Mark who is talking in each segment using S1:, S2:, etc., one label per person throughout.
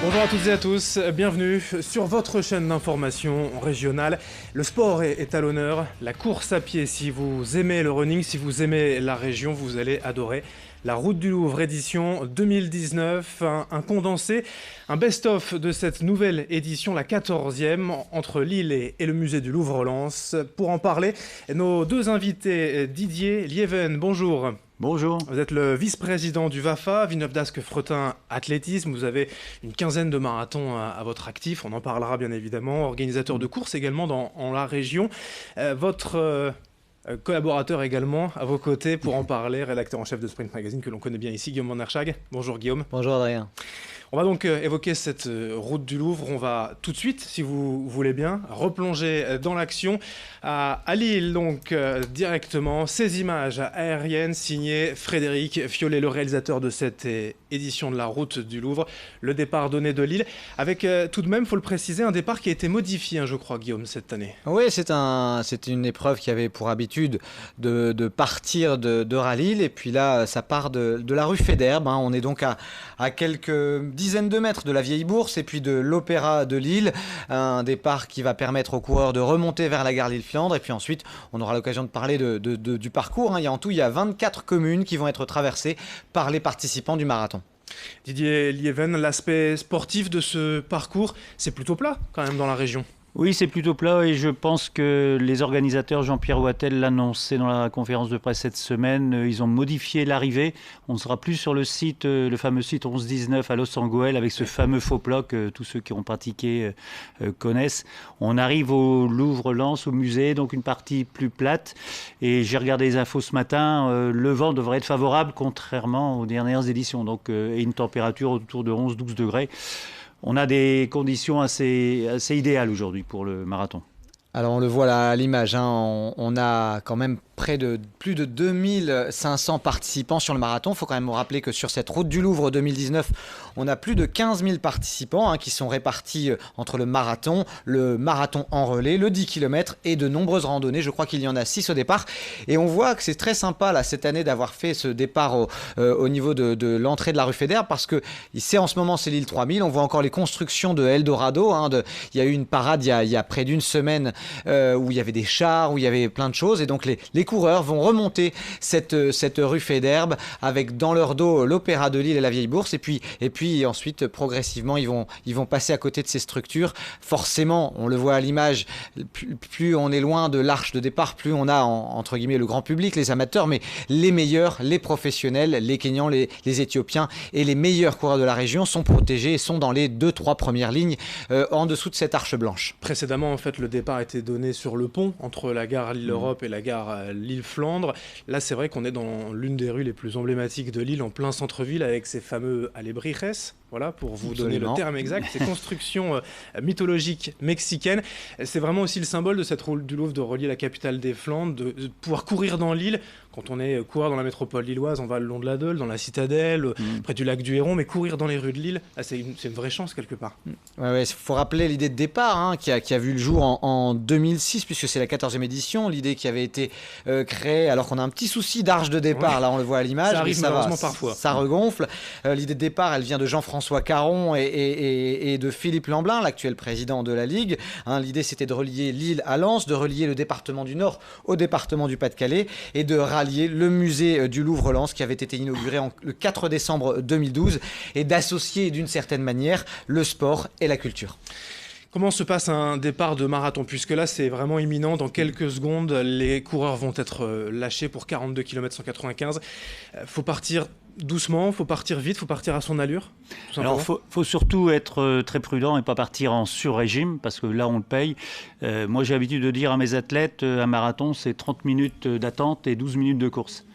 S1: Bonjour à toutes et à tous, bienvenue sur votre chaîne d'information régionale. Le sport est à l'honneur, la course à pied, si vous aimez le running, si vous aimez la région, vous allez adorer. La Route du Louvre édition 2019, un condensé, un best-of de cette nouvelle édition, la 14e, entre Lille et le musée du Louvre-Lens. Pour en parler, nos deux invités, Didier Lieven, bonjour.
S2: Bonjour.
S1: Vous êtes le vice-président du VAFA, Villeneuve-d'Ascq-Fretin Athlétisme. Vous avez une quinzaine de marathons à votre actif, on en parlera bien évidemment. Organisateur de courses également dans la région. Votre collaborateur également à vos côtés pour en parler, rédacteur en chef de Sprint Magazine que l'on connaît bien ici, Guillaume Mannerchag. Bonjour Guillaume.
S3: Bonjour Adrien.
S1: On va donc évoquer cette route du Louvre. On va tout de suite, si vous voulez bien, replonger dans l'action à Lille, donc directement. Ces images aériennes signées Frédéric Fiolet, le réalisateur de cette édition de la route du Louvre. Le départ donné de Lille, avec tout de même, il faut le préciser, un départ qui a été modifié, je crois, Guillaume, cette année.
S3: Oui, c'est une épreuve qui avait pour habitude de partir de Lille. Et puis là, ça part de la rue Fédère. On est donc à quelques dizaines de mètres de la vieille bourse et puis de l'Opéra de Lille, un départ qui va permettre aux coureurs de remonter vers la gare Lille-Flandre et puis ensuite on aura l'occasion de parler du parcours. En tout, il y a 24 communes qui vont être traversées par les participants du marathon.
S1: Didier Lieven, l'aspect sportif de ce parcours, c'est plutôt plat quand même dans la région.
S2: Oui, c'est plutôt plat et je pense que les organisateurs, Jean-Pierre Wattel l'annonçait dans la conférence de presse cette semaine, ils ont modifié l'arrivée. On ne sera plus sur le site, le fameux site 11-19 à Los-Angeles avec ce fameux faux plat que tous ceux qui ont pratiqué connaissent. On arrive au Louvre-Lens, au musée, donc une partie plus plate. Et j'ai regardé les infos ce matin, le vent devrait être favorable contrairement aux dernières éditions. Donc, et une température autour de 11-12 degrés. On a des conditions assez idéales aujourd'hui pour le marathon.
S3: Alors on le voit là à l'image, on a quand même plus de 2500 participants sur le marathon. Il faut quand même rappeler que sur cette route du Louvre 2019, on a plus de 15 000 participants qui sont répartis entre le marathon en relais, le 10 km et de nombreuses randonnées. Je crois qu'il y en a 6 au départ. Et on voit que c'est très sympa là, cette année d'avoir fait ce départ au niveau de l'entrée de la rue Fédère parce que en ce moment c'est l'île 3000. On voit encore les constructions de Eldorado. Il y a eu une parade il y a près d'une semaine où il y avait des chars, où il y avait plein de choses. Et donc les coureurs vont remonter cette rue Fédère avec dans leur dos l'Opéra de Lille et la Vieille Bourse et puis ensuite progressivement ils vont passer à côté de ces structures. Forcément, on le voit à l'image, plus on est loin de l'arche de départ, plus on a entre guillemets le grand public, les amateurs, mais les meilleurs, les professionnels, les Kenyans, les Éthiopiens et les meilleurs coureurs de la région sont protégés et sont dans les 2-3 premières lignes en dessous de cette arche blanche.
S1: Précédemment, en fait, le départ a été donné sur le pont entre la gare Lille-Europe et la gare Lille-Flandre. Là, c'est vrai qu'on est dans l'une des rues les plus emblématiques de Lille, en plein centre-ville, avec ces fameux alebrijes. Voilà, pour vous donner le terme exact, ces constructions mythologiques mexicaines. C'est vraiment aussi le symbole de cette route du Louvre de relier la capitale des Flandres, de pouvoir courir dans l'île. Quand on est coureur dans la métropole lilloise, on va le long de la Deule, dans la citadelle, près du lac du Héron, mais courir dans les rues de Lille, c'est une vraie chance quelque part.
S3: Ouais, faut rappeler l'idée de départ qui a vu le jour en 2006, puisque c'est la 14e édition, l'idée qui avait été créée, alors qu'on a un petit souci d'arche de départ, ouais. Là on le voit à l'image,
S1: ça arrive malheureusement parfois.
S3: Ça regonfle. L'idée de départ, elle vient de Jean-François Caron et de Philippe Lamblin, l'actuel président de la Ligue. L'idée c'était de relier Lille à Lens, de relier le département du Nord au département du Pas-de-Calais et de rallier le musée du Louvre-Lens qui avait été inauguré le 4 décembre 2012 et d'associer d'une certaine manière le sport et la culture.
S1: Comment se passe un départ de marathon? Puisque là, c'est vraiment imminent. Dans quelques secondes, les coureurs vont être lâchés pour 42 km 195. Faut partir doucement, faut partir vite, faut partir à son allure.
S2: Alors, faut surtout être très prudent et pas partir en sur-régime parce que là, on le paye. Moi, j'ai l'habitude de dire à mes athlètes, un marathon, c'est 30 minutes d'attente et 12 minutes de course.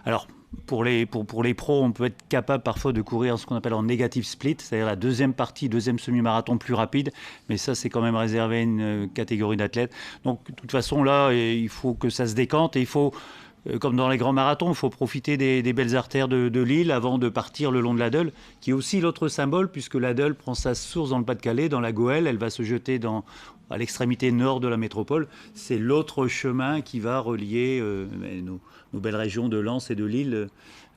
S2: Alors, pour les pros, on peut être capable parfois de courir ce qu'on appelle en négative split, c'est-à-dire la deuxième partie, deuxième semi-marathon plus rapide, mais ça c'est quand même réservé à une catégorie d'athlètes. Donc de toute façon là, il faut que ça se décante et il faut, comme dans les grands marathons, il faut profiter des belles artères de Lille avant de partir le long de la Deule, qui est aussi l'autre symbole puisque la Deule prend sa source dans le Pas-de-Calais, dans la Goële, elle va se jeter à l'extrémité nord de la métropole. C'est l'autre chemin qui va relier nos belles régions de Lens et de Lille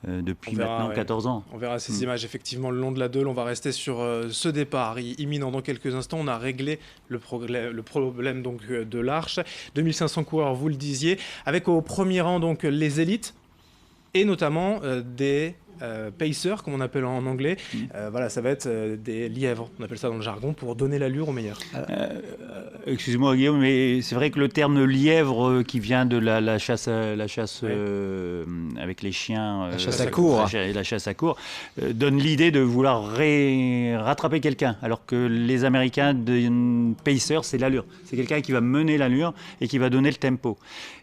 S2: depuis maintenant 14 ans.
S1: On verra ces images effectivement le long de la Deûle. On va rester sur ce départ imminent dans quelques instants. On a réglé le problème donc, de l'Arche. 2500 coureurs, vous le disiez, avec au premier rang donc, les élites et notamment des pacers, comme on appelle en anglais. Voilà, ça va être des lièvres, on appelle ça dans le jargon, pour donner l'allure aux meilleurs.
S2: Excuse-moi Guillaume, mais c'est vrai que le terme lièvre qui vient de la chasse, avec les chiens,
S3: la chasse à court,
S2: la chasse à court, donne l'idée de vouloir rattraper quelqu'un, alors que les Américains de pacer, c'est l'allure. C'est quelqu'un qui va mener l'allure et qui va donner le tempo.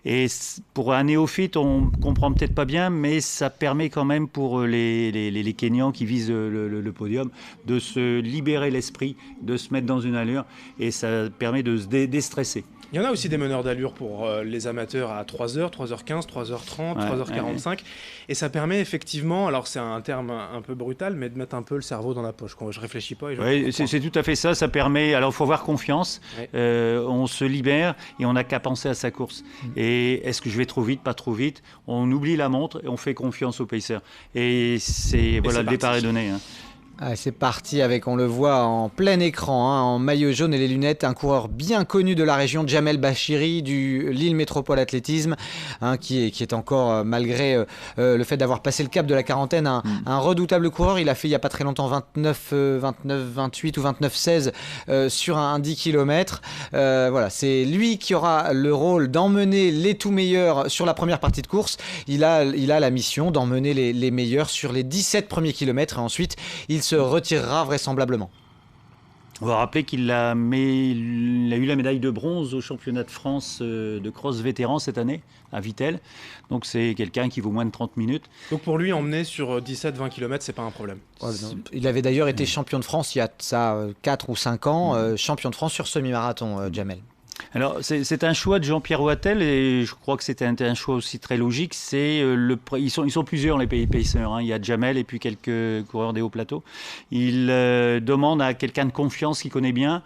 S2: Et pour un néophyte, on comprend peut-être pas bien, mais ça permet quand même pour les Kenyans qui visent le podium de se libérer l'esprit, de se mettre dans une allure, et ça permet de se déstresser.
S1: Il y en a aussi des meneurs d'allure pour les amateurs à 3h, 3h15, 3h30, 3h45. Et ça permet effectivement, alors c'est un terme un peu brutal, mais de mettre un peu le cerveau dans la poche. Quand je réfléchis pas.
S2: C'est tout à fait ça. Ça permet, alors il faut avoir confiance. On se libère et on n'a qu'à penser à sa course. Et est-ce que je vais trop vite, pas trop vite? On oublie la montre et on fait confiance au pacer. Et le départ est donné.
S3: Ah, c'est parti avec, on le voit en plein écran, en maillot jaune et les lunettes, un coureur bien connu de la région, Jamel Bachiri du Lille Métropole Athlétisme, qui est encore, malgré le fait d'avoir passé le cap de la quarantaine, un redoutable coureur. Il a fait il n'y a pas très longtemps 28 ou 29-16 sur un 10 km. Voilà, c'est lui qui aura le rôle d'emmener les tout meilleurs sur la première partie de course. Il a la mission d'emmener les meilleurs sur les 17 premiers kilomètres et ensuite il se retirera vraisemblablement.
S2: On va rappeler qu'il a eu la médaille de bronze au championnat de France de cross vétéran cette année à Vittel. Donc c'est quelqu'un qui vaut moins de 30 minutes.
S1: Donc pour lui, emmener sur 17-20 km, c'est pas un problème.
S3: Il avait d'ailleurs été champion de France il y a ça 4 ou 5 ans, champion de France sur semi-marathon, Jamel.
S2: Alors, c'est un choix de Jean-Pierre Wattel et je crois que c'était un choix aussi très logique. Ils sont plusieurs, les pays pacers. Il y a Jamel et puis quelques coureurs des hauts plateaux. Il demande à quelqu'un de confiance qui connaît bien,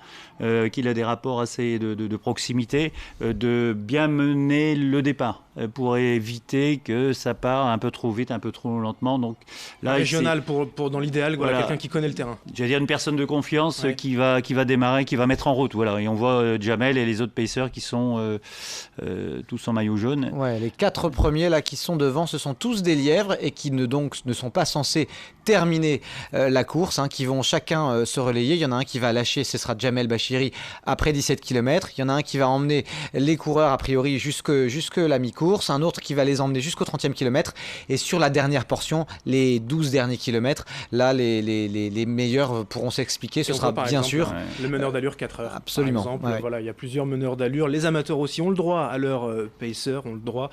S2: qu'il a des rapports assez de proximité, de bien mener le départ pour éviter que ça part un peu trop vite, un peu trop lentement. Donc, là,
S1: régional dans l'idéal, voilà, quelqu'un qui connaît le terrain.
S2: J'allais dire une personne de confiance qui va démarrer, qui va mettre en route. Voilà. Et on voit Jamel et les autres pacers qui sont tous en maillot jaune.
S3: Ouais, les 4 premiers là qui sont devant, ce sont tous des lièvres et qui ne sont pas censés terminer la course, qui vont chacun se relayer. Il y en a un qui va lâcher, ce sera Jamel Bachiri après 17 km. Il y en a un qui va emmener les coureurs a priori jusque la mi-course, un autre qui va les emmener jusqu'au 30e kilomètre et sur la dernière portion, les 12 derniers kilomètres, là les meilleurs pourront s'expliquer. Ce sera bien
S1: exemple,
S3: sûr
S1: le meneur d'allure 4 heures.
S3: Absolument.
S1: Par exemple, voilà, il y a plusieurs meneurs d'allure. Les amateurs aussi ont le droit à leur pacer, ont le droit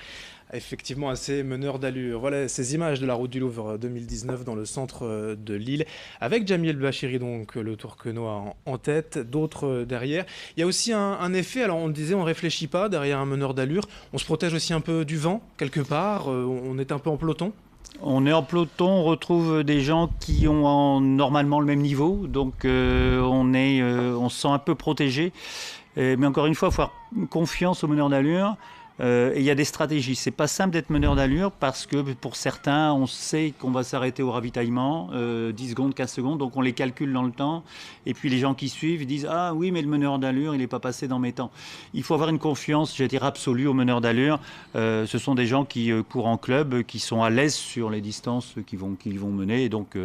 S1: effectivement à ces meneurs d'allure. Voilà ces images de la route du Louvre 2019 dans le centre de Lille, avec Jamel Bachiri, donc le Tourquenois en tête, d'autres derrière. Il y a aussi un effet, alors on le disait, on ne réfléchit pas derrière un meneur d'allure, on se protège aussi un peu du vent, quelque part, on est un peu en peloton.
S2: On est en peloton, on retrouve des gens qui ont normalement le même niveau, donc on se sent un peu protégé. Mais encore une fois, il faut avoir confiance aux meneurs d'allure. Et il y a des stratégies. C'est pas simple d'être meneur d'allure parce que pour certains, on sait qu'on va s'arrêter au ravitaillement, 10 secondes, 15 secondes, donc on les calcule dans le temps. Et puis les gens qui suivent, ils disent « Ah oui, mais le meneur d'allure, il n'est pas passé dans mes temps ». Il faut avoir une confiance, je vais dire, absolue aux meneurs d'allure. Ce sont des gens qui courent en club, qui sont à l'aise sur les distances qu'ils vont mener. Et donc,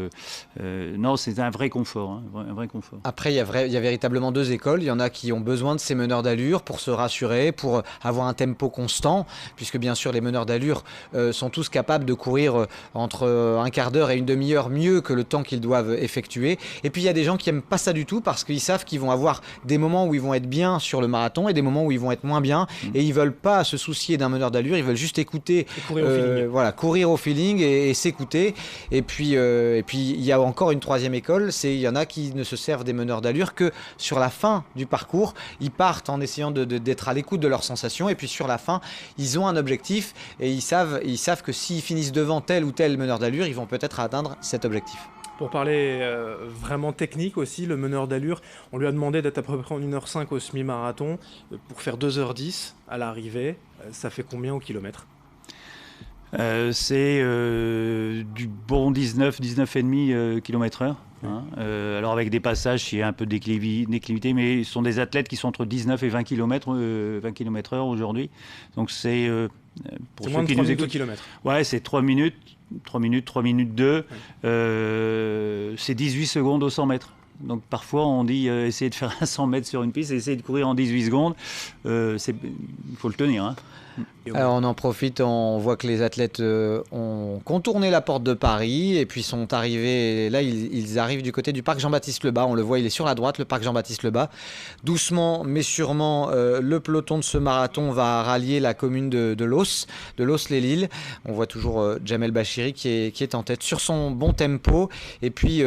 S2: non, c'est un vrai confort. Un vrai confort.
S3: Après, il y a véritablement 2 écoles. Il y en a qui ont besoin de ces meneurs d'allure pour se rassurer, pour avoir un tempo constant, puisque bien sûr les meneurs d'allure sont tous capables de courir entre un quart d'heure et une demi-heure mieux que le temps qu'ils doivent effectuer. Et puis il y a des gens qui n'aiment pas ça du tout parce qu'ils savent qu'ils vont avoir des moments où ils vont être bien sur le marathon et des moments où ils vont être moins bien, et ils veulent pas se soucier d'un meneur d'allure, ils veulent juste écouter, courir au feeling et s'écouter. Et puis il y a encore une 3e école, il y en a qui ne se servent des meneurs d'allure que sur la fin du parcours. Ils partent en essayant d'être à l'écoute de leurs sensations, et puis sur la fin ils ont un objectif et ils savent que s'ils finissent devant tel ou tel meneur d'allure, ils vont peut-être atteindre cet objectif.
S1: Pour parler vraiment technique aussi, le meneur d'allure, on lui a demandé d'être à peu près en 1h05 au semi-marathon pour faire 2h10 à l'arrivée. Ça fait combien au kilomètre ?
S2: C'est du bon 19,5 km/h. Hein. Alors avec des passages, il y a un peu de déclivité, mais ce sont des athlètes qui sont entre 19 et 20 km/h aujourd'hui. Donc c'est
S1: pour ceux qui nous écoutent. Kilomètres.
S2: Ouais, c'est 3 minutes 2. Ouais. C'est 18 secondes au 100 mètres. Donc parfois on dit essayer de faire un 100 mètres sur une piste, essayer de courir en 18 secondes, il faut le tenir. Hein.
S3: Alors on en profite, on voit que les athlètes ont contourné la porte de Paris et puis sont arrivés, là ils arrivent du côté du parc Jean-Baptiste Lebas, on le voit, il est sur la droite, le parc Jean-Baptiste Lebas. Doucement mais sûrement, le peloton de ce marathon va rallier la commune de Los-les-Lilles. On voit toujours Jamel Bachiri qui est en tête sur son bon tempo. Et puis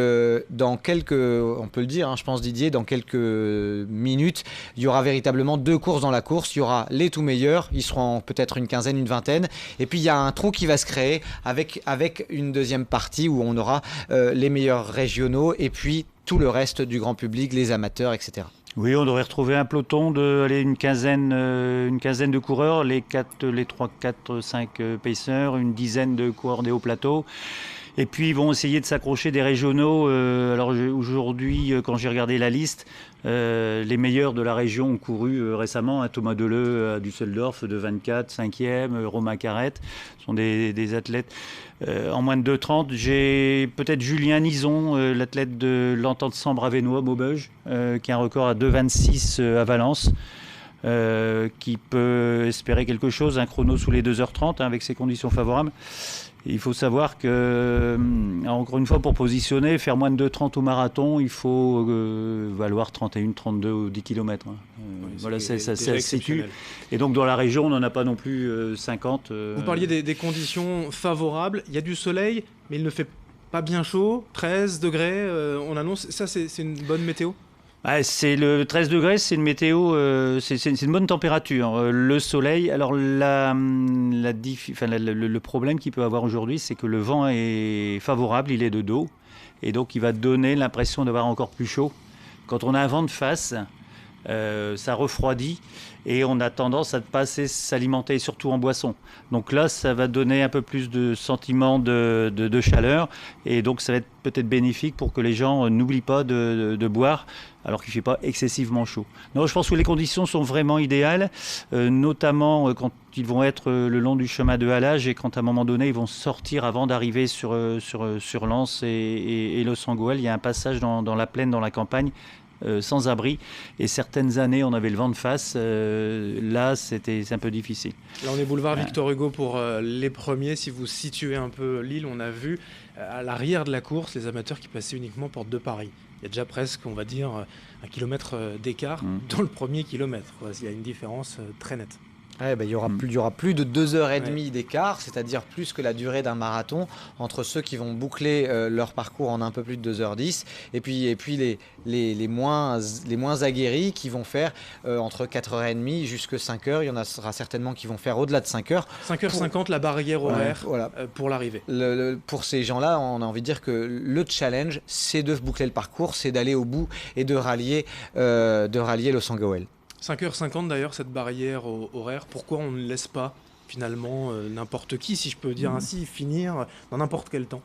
S3: dans quelques, on peut le dire, hein, je pense Didier, dans quelques minutes, il y aura véritablement 2 courses dans la course. Il y aura les tout meilleurs, ils seront peut-être une quinzaine, une vingtaine. Et puis il y a un trou qui va se créer avec une deuxième partie où on aura les meilleurs régionaux et puis tout le reste du grand public, les amateurs, etc.
S2: Oui, on devrait retrouver un peloton une quinzaine de coureurs, les 3, 4, 5 pacers, une dizaine de coureurs des hauts plateaux. Et puis ils vont essayer de s'accrocher des régionaux. Alors aujourd'hui, quand j'ai regardé la liste, les meilleurs de la région ont couru récemment. Thomas Deleu à Düsseldorf de 24, 5e, Romain Carrette. Ce sont des athlètes en moins de 2,30. J'ai peut-être Julien Nison, l'athlète de l'Entente Sambre-Avesnois, Maubeuge, qui a un record à 2,26 à Valence. Qui peut espérer quelque chose, un chrono sous les 2h30 avec ses conditions favorables. Il faut savoir que, encore une fois, pour positionner, faire moins de 2,30 au marathon, il faut valoir 31, 32 ou 10 km. Hein.
S1: Oui,
S2: voilà, ça se situe. Et donc dans la région, on n'en a pas non plus 50.
S1: Vous parliez des conditions favorables. Il y a du soleil, mais il ne fait pas bien chaud. 13 degrés, on annonce. Ça, c'est une bonne météo ?
S2: C'est le 13 degrés, c'est une météo, c'est une bonne température. Le soleil, alors le problème qu'il peut avoir aujourd'hui, c'est que le vent est favorable, il est de dos, et donc il va donner l'impression d'avoir encore plus chaud. Quand on a un vent de face, ça refroidit et on a tendance à ne pas assez s'alimenter, surtout en boisson. Donc là, ça va donner un peu plus de sentiment de chaleur et donc ça va être peut-être bénéfique pour que les gens n'oublient pas de boire alors qu'il ne fait pas excessivement chaud. Non, je pense que les conditions sont vraiment idéales, notamment quand ils vont être le long du chemin de halage et quand à un moment donné ils vont sortir avant d'arriver sur Lens et Los-Anguel. Il y a un passage dans la plaine, dans la campagne, sans abri, et certaines années on avait le vent de face, là c'est un peu difficile.
S1: Là on est boulevard Victor Hugo pour les premiers. Si vous situez un peu l'île, on a vu à l'arrière de la course les amateurs qui passaient uniquement porte de Paris. Il y a déjà presque, on va dire, 1 kilomètre d'écart dans le premier kilomètre. Il y a une différence très nette.
S3: Ouais, il y aura plus de 2h30 d'écart, c'est-à-dire plus que la durée d'un marathon entre ceux qui vont boucler leur parcours en un peu plus de 2h10 et puis les moins aguerris qui vont faire entre 4h30 jusqu'à 5h. Il y en aura certainement qui vont faire au-delà de 5h.
S1: 5h50 la barrière horaire pour l'arrivée.
S3: Pour ces gens-là, on a envie de dire que le challenge, c'est de boucler le parcours, c'est d'aller au bout et de rallier Los-Anguel.
S1: 5h50 d'ailleurs, cette barrière horaire, pourquoi on ne laisse pas finalement n'importe qui, si je peux dire ainsi, finir dans n'importe quel temps ?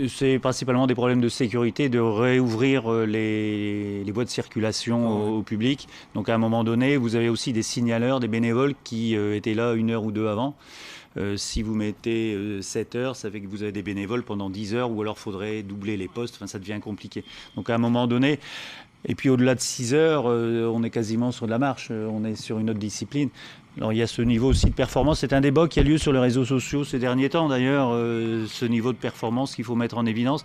S2: C'est principalement des problèmes de sécurité, de réouvrir les voies de circulation au public. Donc à un moment donné, vous avez aussi des signaleurs, des bénévoles qui étaient là 1 heure ou 2 avant. Si vous mettez 7 heures, ça fait que vous avez des bénévoles pendant 10 heures, ou alors il faudrait doubler les postes, ça devient compliqué. Donc à un moment donné, et puis au-delà de 6 heures, on est quasiment sur de la marche, on est sur une autre discipline. Alors il y a ce niveau aussi de performance, c'est un débat qui a lieu sur les réseaux sociaux ces derniers temps d'ailleurs, ce niveau de performance qu'il faut mettre en évidence.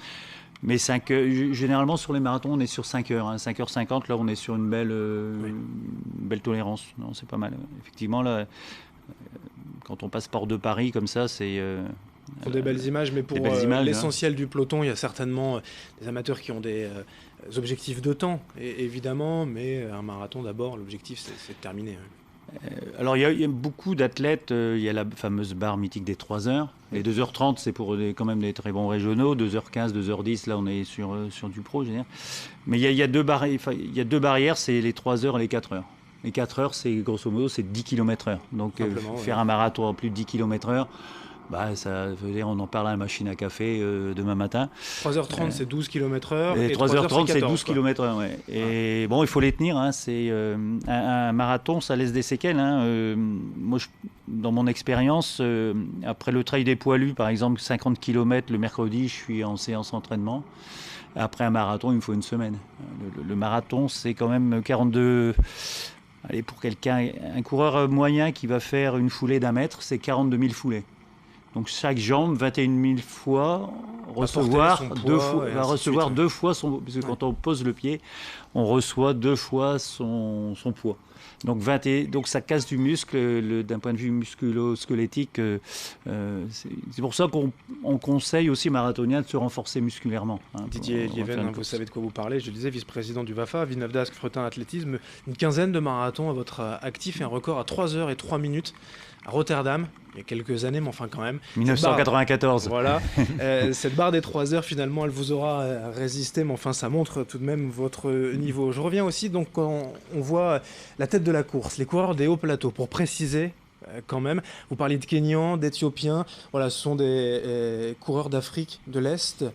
S2: Mais généralement sur les marathons, on est sur 5 heures, 5h50, là on est sur une belle tolérance. Non, c'est pas mal. Effectivement, là, quand on passe Porte de Paris comme ça, c'est...
S1: Pour des belles images, mais pour l'essentiel du peloton, il y a certainement des amateurs qui ont des objectifs de temps, évidemment, mais un marathon d'abord, l'objectif c'est de terminer.
S2: Alors il y a beaucoup d'athlètes, il y a la fameuse barre mythique des 3 heures. Les 2h30, c'est pour quand même des très bons régionaux. 2h15, 2h10, là on est sur du pro, je veux dire. Mais il y a deux barrières, c'est les 3 heures et les 4 heures. Les 4 heures, c'est grosso modo, c'est 10 km/h. Donc faire un marathon en plus de 10 km/h, Ça veut dire on en parle à la machine à café demain matin.
S1: 3h30 c'est 12 km/h
S2: et 3h30 c'est 12
S1: quoi.
S2: km/h. Ouais. Et bon, il faut les tenir. Hein. C'est un marathon, ça laisse des séquelles. Hein. Moi, dans mon expérience, après le trail des poilus, par exemple 50 km le mercredi, je suis en séance d'entraînement. Après un marathon, il me faut une semaine. Le marathon, c'est quand même 42... Allez, pour quelqu'un, un coureur moyen qui va faire une foulée d'1 mètre, c'est 42 000 foulées. Donc chaque jambe, 21 000 fois, va recevoir deux fois son... Parce que quand on pose le pied, on reçoit 2 fois son poids. Donc ça casse du muscle d'un point de vue musculo-squelettique. C'est pour ça qu'on conseille aussi aux marathoniens de se renforcer musculairement.
S1: Didier Lieven, vous savez de quoi vous parlez. Je le disais, vice-président du VAFA, Villeneuve d'Ascq, Fretin Athlétisme. Une quinzaine de marathons à votre actif et un record à 3h03 à Rotterdam, il y a quelques années, mais enfin quand même.
S2: 1994.
S1: Voilà. Cette barre des 3 heures, finalement, elle vous aura résisté, mais enfin, ça montre tout de même votre niveau. Je reviens aussi, donc, quand on voit la tête de la course, les coureurs des hauts plateaux, pour préciser, quand même, vous parliez de Kenyans, d'Éthiopiens, voilà, ce sont des coureurs d'Afrique de l'Est.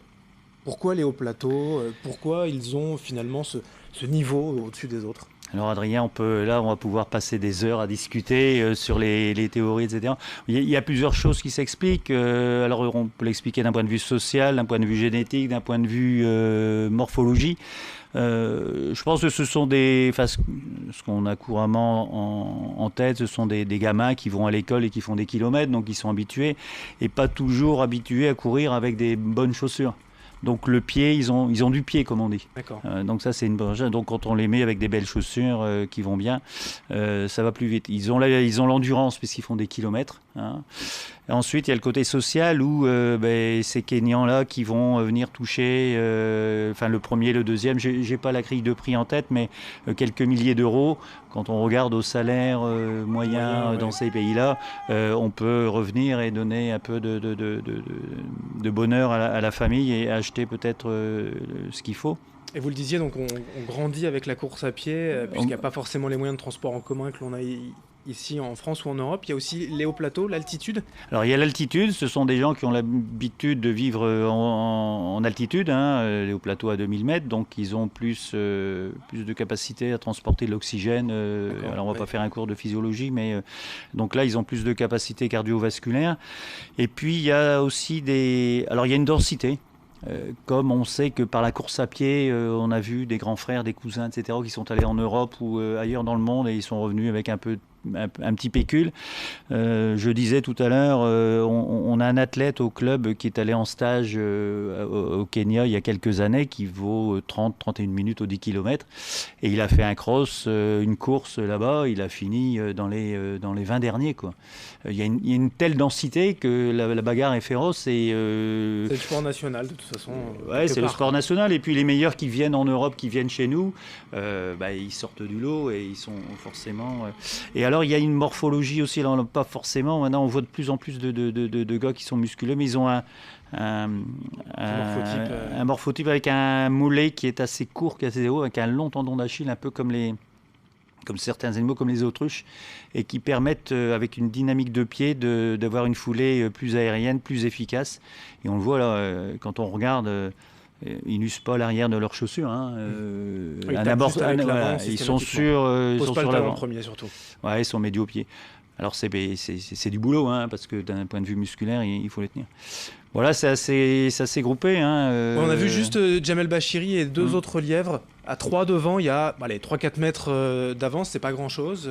S1: Pourquoi les hauts plateaux ? Pourquoi ils ont finalement ce niveau au-dessus des autres ?
S2: Alors Adrien, on va pouvoir passer des heures à discuter sur les théories, etc. Il y a plusieurs choses qui s'expliquent. Alors on peut l'expliquer d'un point de vue social, d'un point de vue génétique, d'un point de vue morphologie. Je pense que ce sont ce qu'on a couramment en tête, ce sont des gamins qui vont à l'école et qui font des kilomètres, donc ils sont habitués et pas toujours habitués à courir avec des bonnes chaussures. Donc le pied, ils ont du pied, comme on dit.
S1: D'accord.
S2: Donc ça, c'est une bonne chose. Donc quand on les met avec des belles chaussures qui vont bien, ça va plus vite. Ils ont l'endurance puisqu'ils font des kilomètres. Hein. Et ensuite, il y a le côté social où ces Kenyans-là qui vont venir toucher, le premier, le deuxième, j'ai pas la grille de prix en tête, mais quelques milliers d'euros. Quand on regarde au salaire moyen dans ces pays-là, on peut revenir et donner un peu de bonheur à la famille et acheter peut-être ce qu'il faut.
S1: Et vous le disiez, donc on grandit avec la course à pied, puisqu'il n'y a pas forcément les moyens de transport en commun que l'on a ici en France ou en Europe. Il y a aussi les hauts plateaux, l'altitude.
S2: Alors il y a l'altitude, ce sont des gens qui ont l'habitude de vivre en altitude, les hauts plateaux à 2000 mètres, donc ils ont plus de capacité à transporter de l'oxygène. Alors on ne va pas faire un cours de physiologie, mais donc là ils ont plus de capacité cardiovasculaire. Et puis il y a aussi alors il y a une densité. Comme on sait que par la course à pied, on a vu des grands frères, des cousins, etc., qui sont allés en Europe ou ailleurs dans le monde et ils sont revenus avec un petit pécule. Je disais tout à l'heure, on a un athlète au club qui est allé en stage au Kenya il y a quelques années qui vaut 30-31 minutes au 10 km et il a fait un cross, une course là-bas, il a fini dans les 20 derniers, quoi. Il y a une telle densité que la bagarre est féroce. C'est
S1: le sport national de toute façon.
S2: Ouais, c'est le sport national. Et puis les meilleurs qui viennent en Europe, qui viennent chez nous, ils sortent du lot et ils sont forcément... Et alors il y a une morphologie aussi, là, pas forcément. Maintenant on voit de plus en plus de gars qui sont musculeux, mais ils ont un morphotype avec un mollet qui est assez court, qui est assez haut, avec un long tendon d'Achille, un peu comme certains animaux, comme les autruches, et qui permettent, avec une dynamique de pied, d'avoir une foulée plus aérienne, plus efficace. Et on le voit là, quand on regarde, ils n'usent pas l'arrière de leurs chaussures. Ils sont sur l'avant.
S1: Premier surtout.
S2: Ouais, ils sont médio-pieds. Alors c'est du boulot, parce que d'un point de vue musculaire, il faut les tenir. Voilà, c'est assez groupé.
S1: On a vu juste Jamel Bachiri et deux autres lièvres. À 3 devant, il y a 3-4 mètres d'avance, c'est pas grand-chose.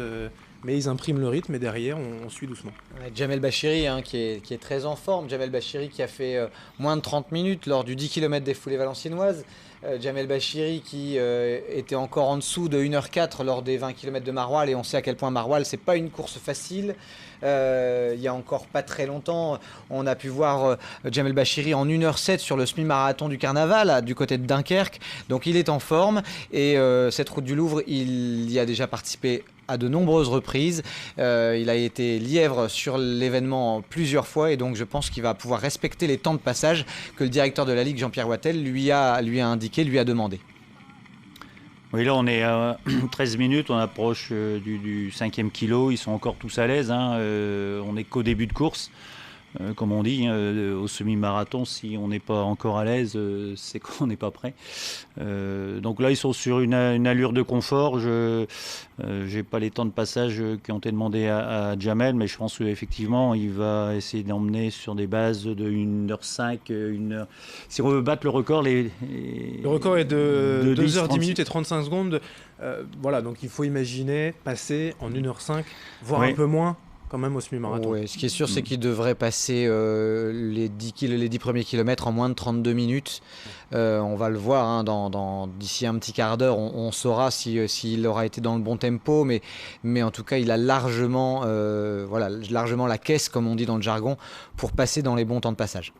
S1: Mais ils impriment le rythme et derrière, on suit doucement.
S3: Ouais, Jamel Bachiri, qui est très en forme. Jamel Bachiri qui a fait moins de 30 minutes lors du 10 km des foulées valenciennoises. Jamel Bachiri qui était encore en dessous de 1h04 lors des 20 km de Marwal. Et on sait à quel point Marwal, c'est pas une course facile. Il y a encore pas très longtemps, on a pu voir Jamel Bachiri en 1h07 sur le semi-marathon du Carnaval, du côté de Dunkerque. Donc il est en forme. Et cette route du Louvre, il y a déjà participé à de nombreuses reprises. Il a été lièvre sur l'événement plusieurs fois et donc je pense qu'il va pouvoir respecter les temps de passage que le directeur de la Ligue, Jean-Pierre Wattel, lui a indiqué, lui a demandé.
S2: Oui, là on est à 13 minutes, on approche du 5e kilo, ils sont encore tous à l'aise, on n'est qu'au début de course. comme on dit, au semi-marathon, si on n'est pas encore à l'aise, c'est qu'on n'est pas prêt. Donc là, ils sont sur une allure de confort. Je n'ai pas les temps de passage qui ont été demandés à Jamel, mais je pense qu'effectivement, il va essayer d'emmener sur des bases de 1h05, 1h... Si on veut battre le record,
S1: le record est de 2h10 minutes et 35 secondes. Voilà, donc il faut imaginer passer en 1h05, voire un peu moins, quand même au semi-marathon.
S3: Ouais, ce qui est sûr, c'est qu'il devrait passer les 10 premiers kilomètres en moins de 32 minutes. On va le voir d'ici un petit quart d'heure. On saura s'il aura été dans le bon tempo. Mais en tout cas, il a largement la caisse, comme on dit dans le jargon, pour passer dans les bons temps de passage.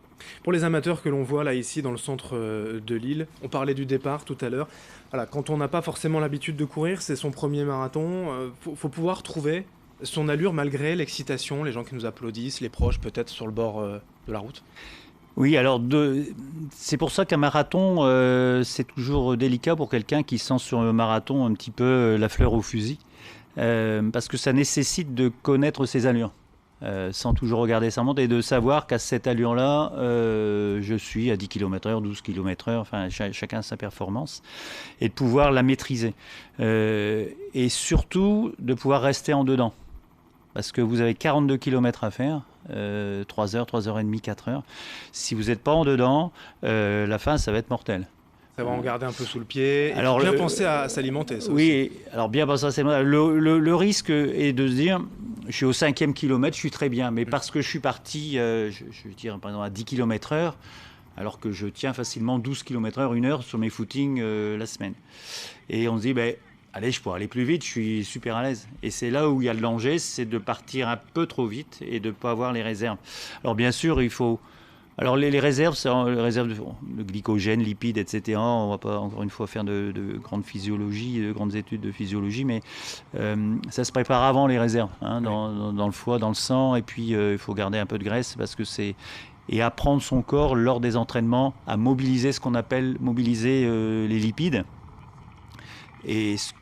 S1: Pour les amateurs que l'on voit là ici dans le centre de Lille, on parlait du départ tout à l'heure. Voilà, quand on n'a pas forcément l'habitude de courir, c'est son premier marathon, faut pouvoir trouver son allure malgré l'excitation, les gens qui nous applaudissent, les proches peut-être sur le bord de la route.
S2: Oui, alors c'est pour ça qu'un marathon, c'est toujours délicat pour quelqu'un qui sent sur le marathon un petit peu la fleur au fusil, parce que ça nécessite de connaître ses allures. Sans toujours regarder sa montre et de savoir qu'à cette allure-là, je suis à 10 km/h, 12 km/h, enfin chacun sa performance, et de pouvoir la maîtriser. Et surtout, de pouvoir rester en dedans. Parce que vous avez 42 km à faire, 3 heures, 3h30, 4 heures. Si vous n'êtes pas en dedans, la fin, ça va être mortel.
S1: Ça va en garder un peu sous le pied, et bien penser à s'alimenter. Ça
S2: oui, aussi. Alors bien penser à s'alimenter. Le risque est de se dire, je suis au 5e kilomètre, je suis très bien, mais parce que je suis parti, je veux dire, par exemple, à 10 km/h, alors que je tiens facilement 12 km/h, 1 heure sur mes footings la semaine. Et on se dit, allez, je pourrais aller plus vite, je suis super à l'aise. Et c'est là où il y a le danger, c'est de partir un peu trop vite et de ne pas avoir les réserves. Alors bien sûr, il faut... Alors les réserves, c'est les réserves de glycogène, lipides, etc. On ne va pas encore une fois faire de grandes physiologies, de grandes études de physiologie, mais ça se prépare avant les réserves, dans le foie, dans le sang, et puis il faut garder un peu de graisse parce que c'est... Et apprendre son corps lors des entraînements à mobiliser ce qu'on appelle les lipides. Et ce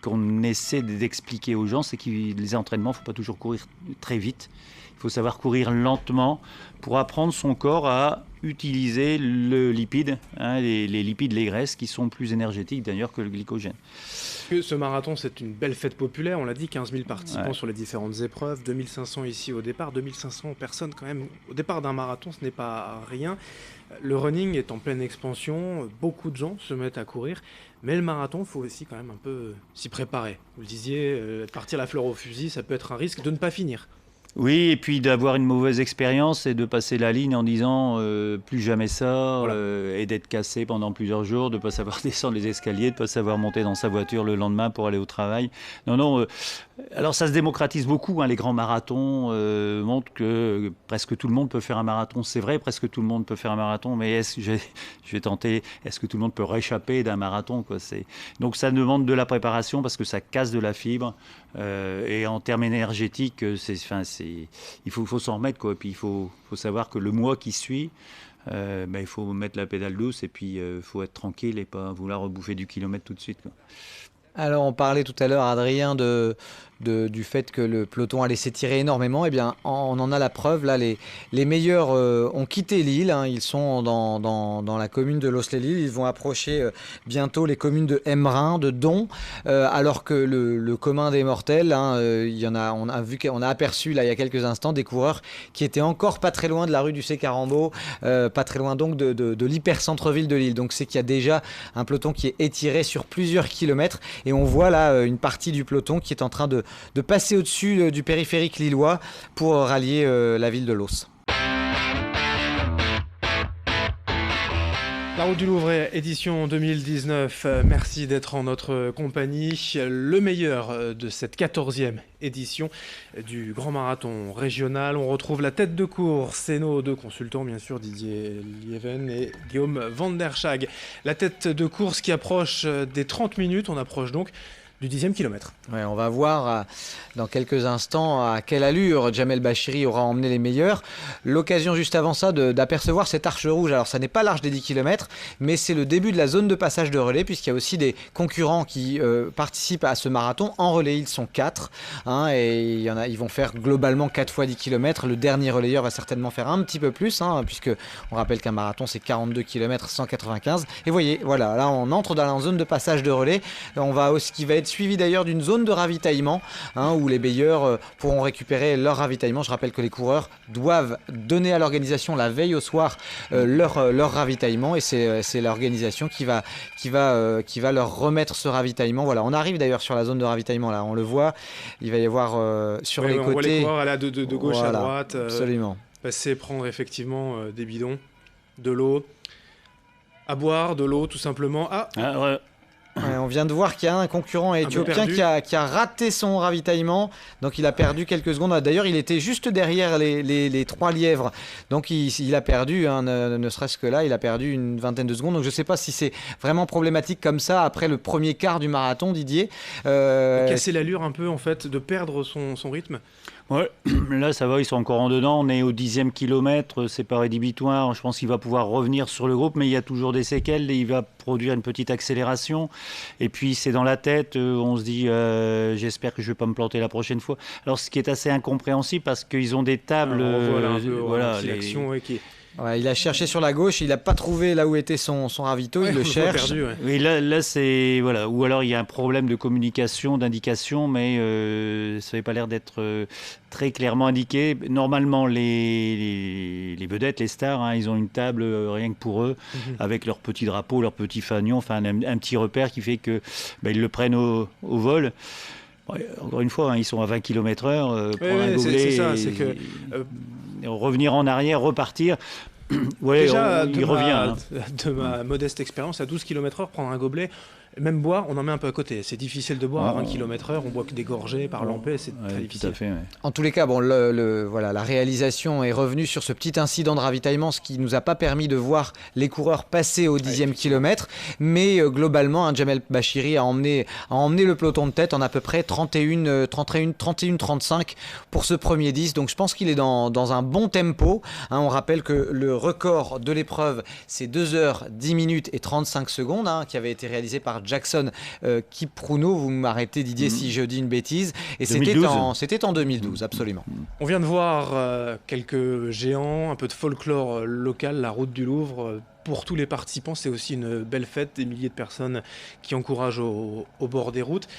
S2: qu'on essaie d'expliquer aux gens, c'est que les entraînements, il ne faut pas toujours courir très vite. Il faut savoir courir lentement pour apprendre son corps à utiliser le lipide, les lipides, les graisses, qui sont plus énergétiques d'ailleurs que le glycogène.
S1: Ce marathon, c'est une belle fête populaire, on l'a dit, 15 000 participants sur les différentes épreuves, 2500 ici au départ, 2500 personnes quand même. Au départ d'un marathon, ce n'est pas rien. Le running est en pleine expansion, beaucoup de gens se mettent à courir, mais le marathon, il faut aussi quand même un peu s'y préparer. Vous le disiez, partir la fleur au fusil, ça peut être un risque de ne pas finir.
S2: Oui, et puis d'avoir une mauvaise expérience et de passer la ligne en disant plus jamais ça, voilà. Et d'être cassé pendant plusieurs jours, de ne pas savoir descendre les escaliers, de ne pas savoir monter dans sa voiture le lendemain pour aller au travail. Non, alors ça se démocratise beaucoup, les grands marathons montrent que presque tout le monde peut faire un marathon. C'est vrai, presque tout le monde peut faire un marathon, mais je vais tenter, est-ce que tout le monde peut réchapper d'un marathon, quoi. Donc ça demande de la préparation parce que ça casse de la fibre. Et en termes énergétiques, il faut s'en remettre, quoi. Et puis il faut savoir que le mois qui suit, il faut mettre la pédale douce et puis il faut être tranquille et pas vouloir rebouffer du kilomètre tout de suite, quoi.
S3: Alors on parlait tout à l'heure, Adrien, du fait que le peloton allait s'étirer énormément. Eh bien, on en a la preuve. Là, les meilleurs ont quitté Lille. Ils sont dans la commune de Los-les-Lilles. Ils vont approcher bientôt les communes de Embrun, de Don, alors que le commun des mortels, il y en a. On a aperçu là il y a quelques instants des coureurs qui étaient encore pas très loin de la rue du Sécarambeau, pas très loin donc de l'hyper-centre-ville de Lille. Donc c'est qu'il y a déjà un peloton qui est étiré sur plusieurs kilomètres. Et on voit là une partie du peloton qui est en train de passer au-dessus du périphérique lillois pour rallier la ville de Los.
S1: La Route du Louvre, édition 2019. Merci d'être en notre compagnie. Le meilleur de cette 14e édition du Grand Marathon Régional. On retrouve la tête de course et nos deux consultants, bien sûr, Didier Lieven et Guillaume Van der Schag. La tête de course qui approche des 30 minutes. On approche donc du 10e kilomètre.
S3: Ouais, on va voir dans quelques instants à quelle allure Jamel Bachiri aura emmené les meilleurs. L'occasion juste avant ça d'apercevoir cette arche rouge. Alors ça n'est pas l'arche des 10 km, mais c'est le début de la zone de passage de relais, puisqu'il y a aussi des concurrents qui participent à ce marathon. En relais, ils sont 4, et ils vont faire globalement 4 fois 10 km. Le dernier relayeur va certainement faire un petit peu plus, puisque on rappelle qu'un marathon c'est 42 km 195. Et voyez, voilà, là on entre dans la zone de passage de relais. Qui va être suivi d'ailleurs d'une zone de ravitaillement, où les meilleurs pourront récupérer leur ravitaillement. Je rappelle que les coureurs doivent donner à l'organisation la veille au soir leur ravitaillement, et c'est l'organisation qui va leur remettre ce ravitaillement. Voilà, on arrive d'ailleurs sur la zone de ravitaillement, là on le voit, il va y avoir sur les côtés.
S1: On voit les coureurs là, de gauche à droite,
S3: absolument.
S1: Passer prendre effectivement des bidons, de l'eau, à boire, de l'eau tout simplement.
S2: Ouais.
S3: Ouais, on vient de voir qu'il y a un concurrent éthiopien qui a raté son ravitaillement, donc il a perdu quelques secondes. D'ailleurs, il était juste derrière les 3 lièvres, donc il a perdu, ne serait-ce que là, il a perdu une vingtaine de secondes. Donc je ne sais pas si c'est vraiment problématique comme ça après le premier quart du marathon, Didier.
S1: Casser l'allure un peu en fait, de perdre son rythme.
S2: Ouais, là ça va, ils sont encore en dedans, on est au 10e kilomètre, c'est pas rédhibitoire, je pense qu'il va pouvoir revenir sur le groupe, mais il y a toujours des séquelles, et il va produire une petite accélération, et puis c'est dans la tête, on se dit j'espère que je vais pas me planter la prochaine fois. Alors ce qui est assez incompréhensible, parce qu'ils ont des tables...
S1: voilà, l'action qui est...
S3: Ouais, il a cherché sur la gauche, il n'a pas trouvé là où était son ravito, il le cherche.
S1: Perdu, ouais.
S2: Oui, là c'est voilà, ou alors il y a un problème de communication, d'indication, mais ça n'avait pas l'air d'être très clairement indiqué. Normalement, les vedettes, les stars, ils ont une table rien que pour eux, avec leur petit drapeau, leur petit fanion, enfin un petit repère qui fait que ils le prennent au vol. Encore une fois, ils sont à 20 km/h, prendre un gobelet,
S1: c'est ça, c'est que
S2: revenir en arrière, repartir.
S1: Déjà,
S2: il revient.
S1: De ma modeste expérience, à 12 km/h, prendre un gobelet, même boire, on en met un peu à côté. C'est difficile de boire à 20 km/h, on boit que des gorgées par lampée, c'est très difficile.
S2: Tout à fait, ouais.
S3: En tous les cas, voilà, la réalisation est revenue sur ce petit incident de ravitaillement, ce qui nous a pas permis de voir les coureurs passer au 10e kilomètre. Mais globalement, Jamel Bachiri a emmené le peloton de tête en à peu près 31-35 pour ce premier 10. Donc je pense qu'il est dans un bon tempo. On rappelle que le record de l'épreuve, c'est 2 heures 10 minutes et 35 secondes, qui avait été réalisé par Jackson Kipruno. Vous m'arrêtez, Didier, si je dis une bêtise. Et c'était en 2012, absolument.
S1: On vient de voir quelques géants, un peu de folklore local, la route du Louvre. Pour tous les participants, c'est aussi une belle fête, des milliers de personnes qui encouragent au bord des routes.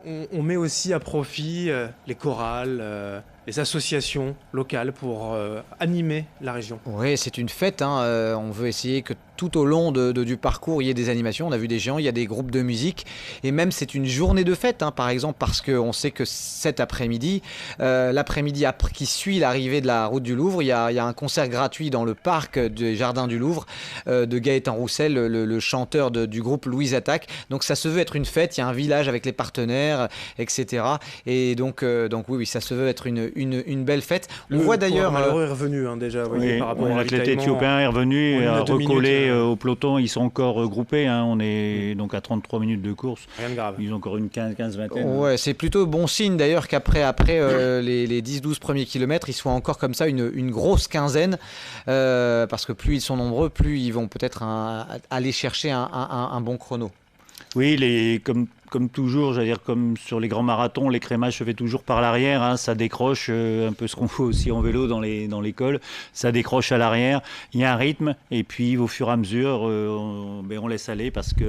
S1: On met aussi à profit les chorales, les associations locales pour animer la région.
S3: Oui, c'est une fête. On veut essayer que tout au long du parcours, il y ait des animations. On a vu des géants, il y a des groupes de musique. Et même, c'est une journée de fête, par exemple, parce qu'on sait que cet après-midi, l'après-midi qui suit l'arrivée de la route du Louvre, il y a un concert gratuit dans le parc des Jardins du Louvre de Gaëtan Roussel, le chanteur du groupe Louise Attaque. Donc, ça se veut être une fête. Il y a un village avec les partenaires, etc. Et donc oui, ça se veut être une belle fête. On voit d'ailleurs...
S1: Malheureux est revenu déjà, par rapport à
S2: l'athlète éthiopien est revenu, a recollé au peloton. Ils sont encore groupés, on est donc à 33 minutes de course.
S1: Rien de grave.
S2: Ils ont encore une vingtaine.
S3: Ouais, c'est plutôt bon signe d'ailleurs qu'après les 10-12 premiers kilomètres, ils soient encore comme ça une grosse quinzaine, parce que plus ils sont nombreux, plus ils vont peut-être aller chercher un bon chrono.
S2: Oui, comme toujours, j'allais dire comme sur les grands marathons, l'écrémage se fait toujours par l'arrière, ça décroche un peu ce qu'on fait aussi en vélo dans l'école, ça décroche à l'arrière, il y a un rythme et puis au fur et à mesure on laisse aller parce que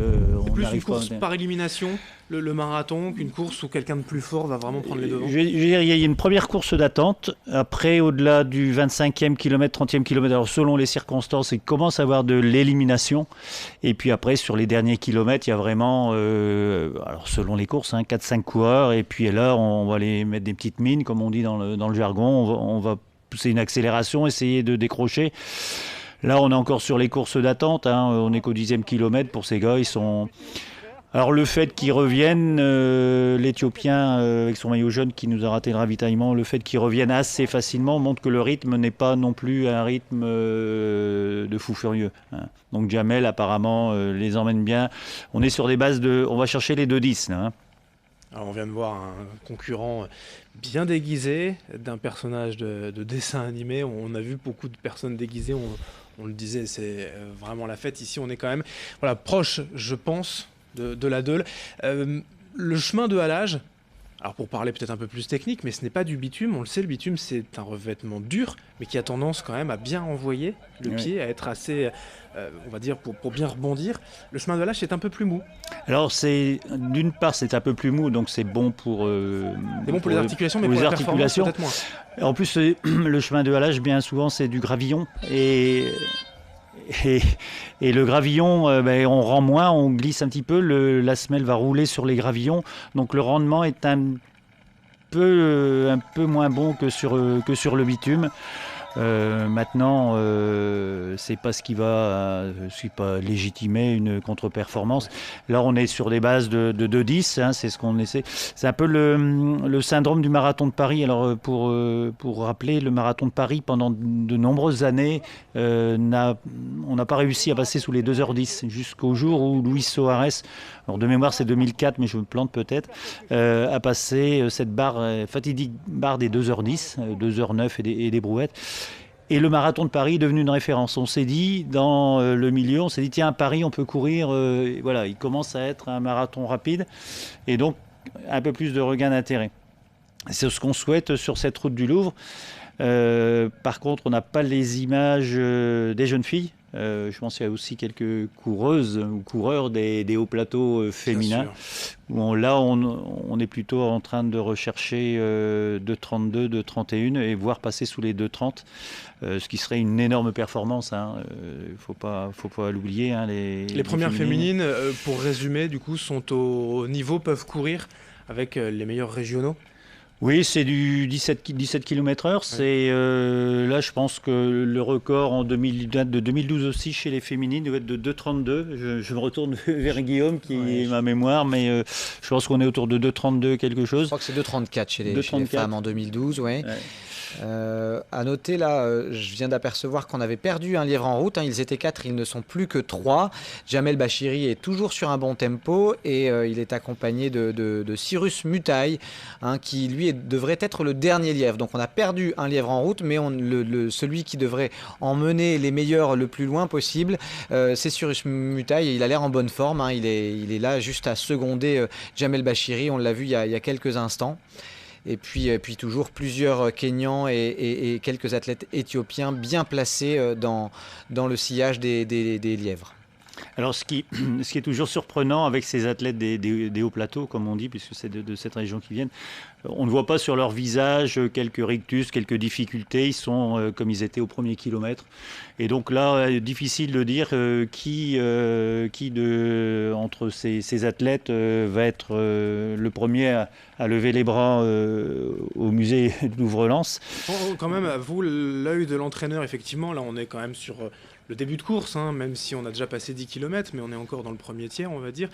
S1: c'est plus une course par élimination, le marathon, qu'une course où quelqu'un de plus fort va vraiment prendre les devants.
S2: Je veux dire, il y a une première course d'attente, après au-delà du 25e kilomètre, 30e kilomètre, alors selon les circonstances, il commence à avoir de l'élimination et puis après sur les derniers kilomètres, il y a vraiment alors selon les courses, 4-5 coureurs, et puis là, on va les mettre des petites mines, comme on dit dans le jargon, on va pousser une accélération, essayer de décrocher. Là, on est encore sur les courses d'attente, on n'est qu'au 10e kilomètre pour ces gars, ils sont... Alors le fait qu'ils reviennent, l'Éthiopien avec son maillot jaune qui nous a raté le ravitaillement, le fait qu'ils reviennent assez facilement montre que le rythme n'est pas non plus un rythme de fou furieux. Donc Jamel apparemment les emmène bien. On est sur des bases on va chercher les 2-10 là.
S1: Alors on vient de voir un concurrent bien déguisé, d'un personnage de dessin animé. On a vu beaucoup de personnes déguisées, on le disait, c'est vraiment la fête. Ici on est quand même voilà, proche, je pense, de la Deûle. Le chemin de halage, alors pour parler peut-être un peu plus technique, mais ce n'est pas du bitume, on le sait, le bitume c'est un revêtement dur, mais qui a tendance quand même à bien envoyer le pied, à être assez, on va dire, pour bien rebondir. Le chemin de halage c'est un peu plus mou.
S2: Alors d'une part c'est un peu plus mou, donc c'est bon pour...
S1: c'est bon pour les articulations, mais pour
S2: les
S1: la performance peut-être moins.
S2: En plus le chemin de halage bien souvent c'est du gravillon et le gravillon, on rend moins, on glisse un petit peu, la semelle va rouler sur les gravillons, donc le rendement est un peu moins bon que sur le bitume. Maintenant, c'est pas ce qui va légitimer une contre-performance. Là, on est sur des bases de 2,10, hein, c'est ce qu'on essaie. C'est un peu le syndrome du marathon de Paris. Alors, pour rappeler, le marathon de Paris, pendant de nombreuses années, on n'a pas réussi à passer sous les 2h10, jusqu'au jour où Luis Soares, alors de mémoire c'est 2004, mais je me plante peut-être, a passé cette fatidique barre des 2h10, 2h09 et des brouettes. Et le marathon de Paris est devenu une référence. On s'est dit, dans le milieu, tiens, à Paris, on peut courir. Voilà, il commence à être un marathon rapide. Et donc, un peu plus de regain d'intérêt. C'est ce qu'on souhaite sur cette route du Louvre. Par contre, on n'a pas les images des jeunes filles. Je pense qu'il y a aussi quelques coureuses ou coureurs des hauts plateaux féminins. Là, on est plutôt en train de rechercher 2,32, 2,31 et voir passer sous les 2,30, ce qui serait une énorme performance. Faut pas l'oublier. Hein,
S1: les premières féminines, pour résumer, du coup, sont au niveau, peuvent courir avec les meilleurs régionaux.
S2: Oui, c'est du 17 km/h. C'est, là, je pense que le record de 2012 aussi chez les féminines doit être de 2,32. Je me retourne vers Guillaume qui est ma mémoire, mais je pense qu'on est autour de 2,32 quelque chose.
S3: Je crois que c'est 2,34 chez les femmes en 2012, ouais. À noter là, je viens d'apercevoir qu'on avait perdu un lièvre en route, hein. Ils étaient 4, ils ne sont plus que 3. Jamel Bachiri est toujours sur un bon tempo et il est accompagné de Cyrus Mutaï, hein, qui lui devrait être le dernier lièvre. Donc on a perdu un lièvre en route, mais celui qui devrait emmener les meilleurs le plus loin possible, c'est Cyrus Mutaï et il a l'air en bonne forme, hein. Il est là juste à seconder Jamel Bachiri, on l'a vu il y a quelques instants. Et puis toujours plusieurs Kenyans et quelques athlètes éthiopiens bien placés dans le sillage des lièvres.
S2: Alors ce qui est toujours surprenant avec ces athlètes des hauts plateaux, comme on dit, puisque c'est de cette région qu'ils viennent, on ne voit pas sur leur visage quelques rictus, quelques difficultés. Ils sont comme ils étaient au premier kilomètre. Et donc là, difficile de dire qui entre ces athlètes va être le premier à lever les bras au musée de Louvre-Lens.
S1: Quand même, à vous, l'œil de l'entraîneur, effectivement, là on est quand même sur le début de course, hein, même si on a déjà passé 10 km, mais on est encore dans le premier tiers, on va dire,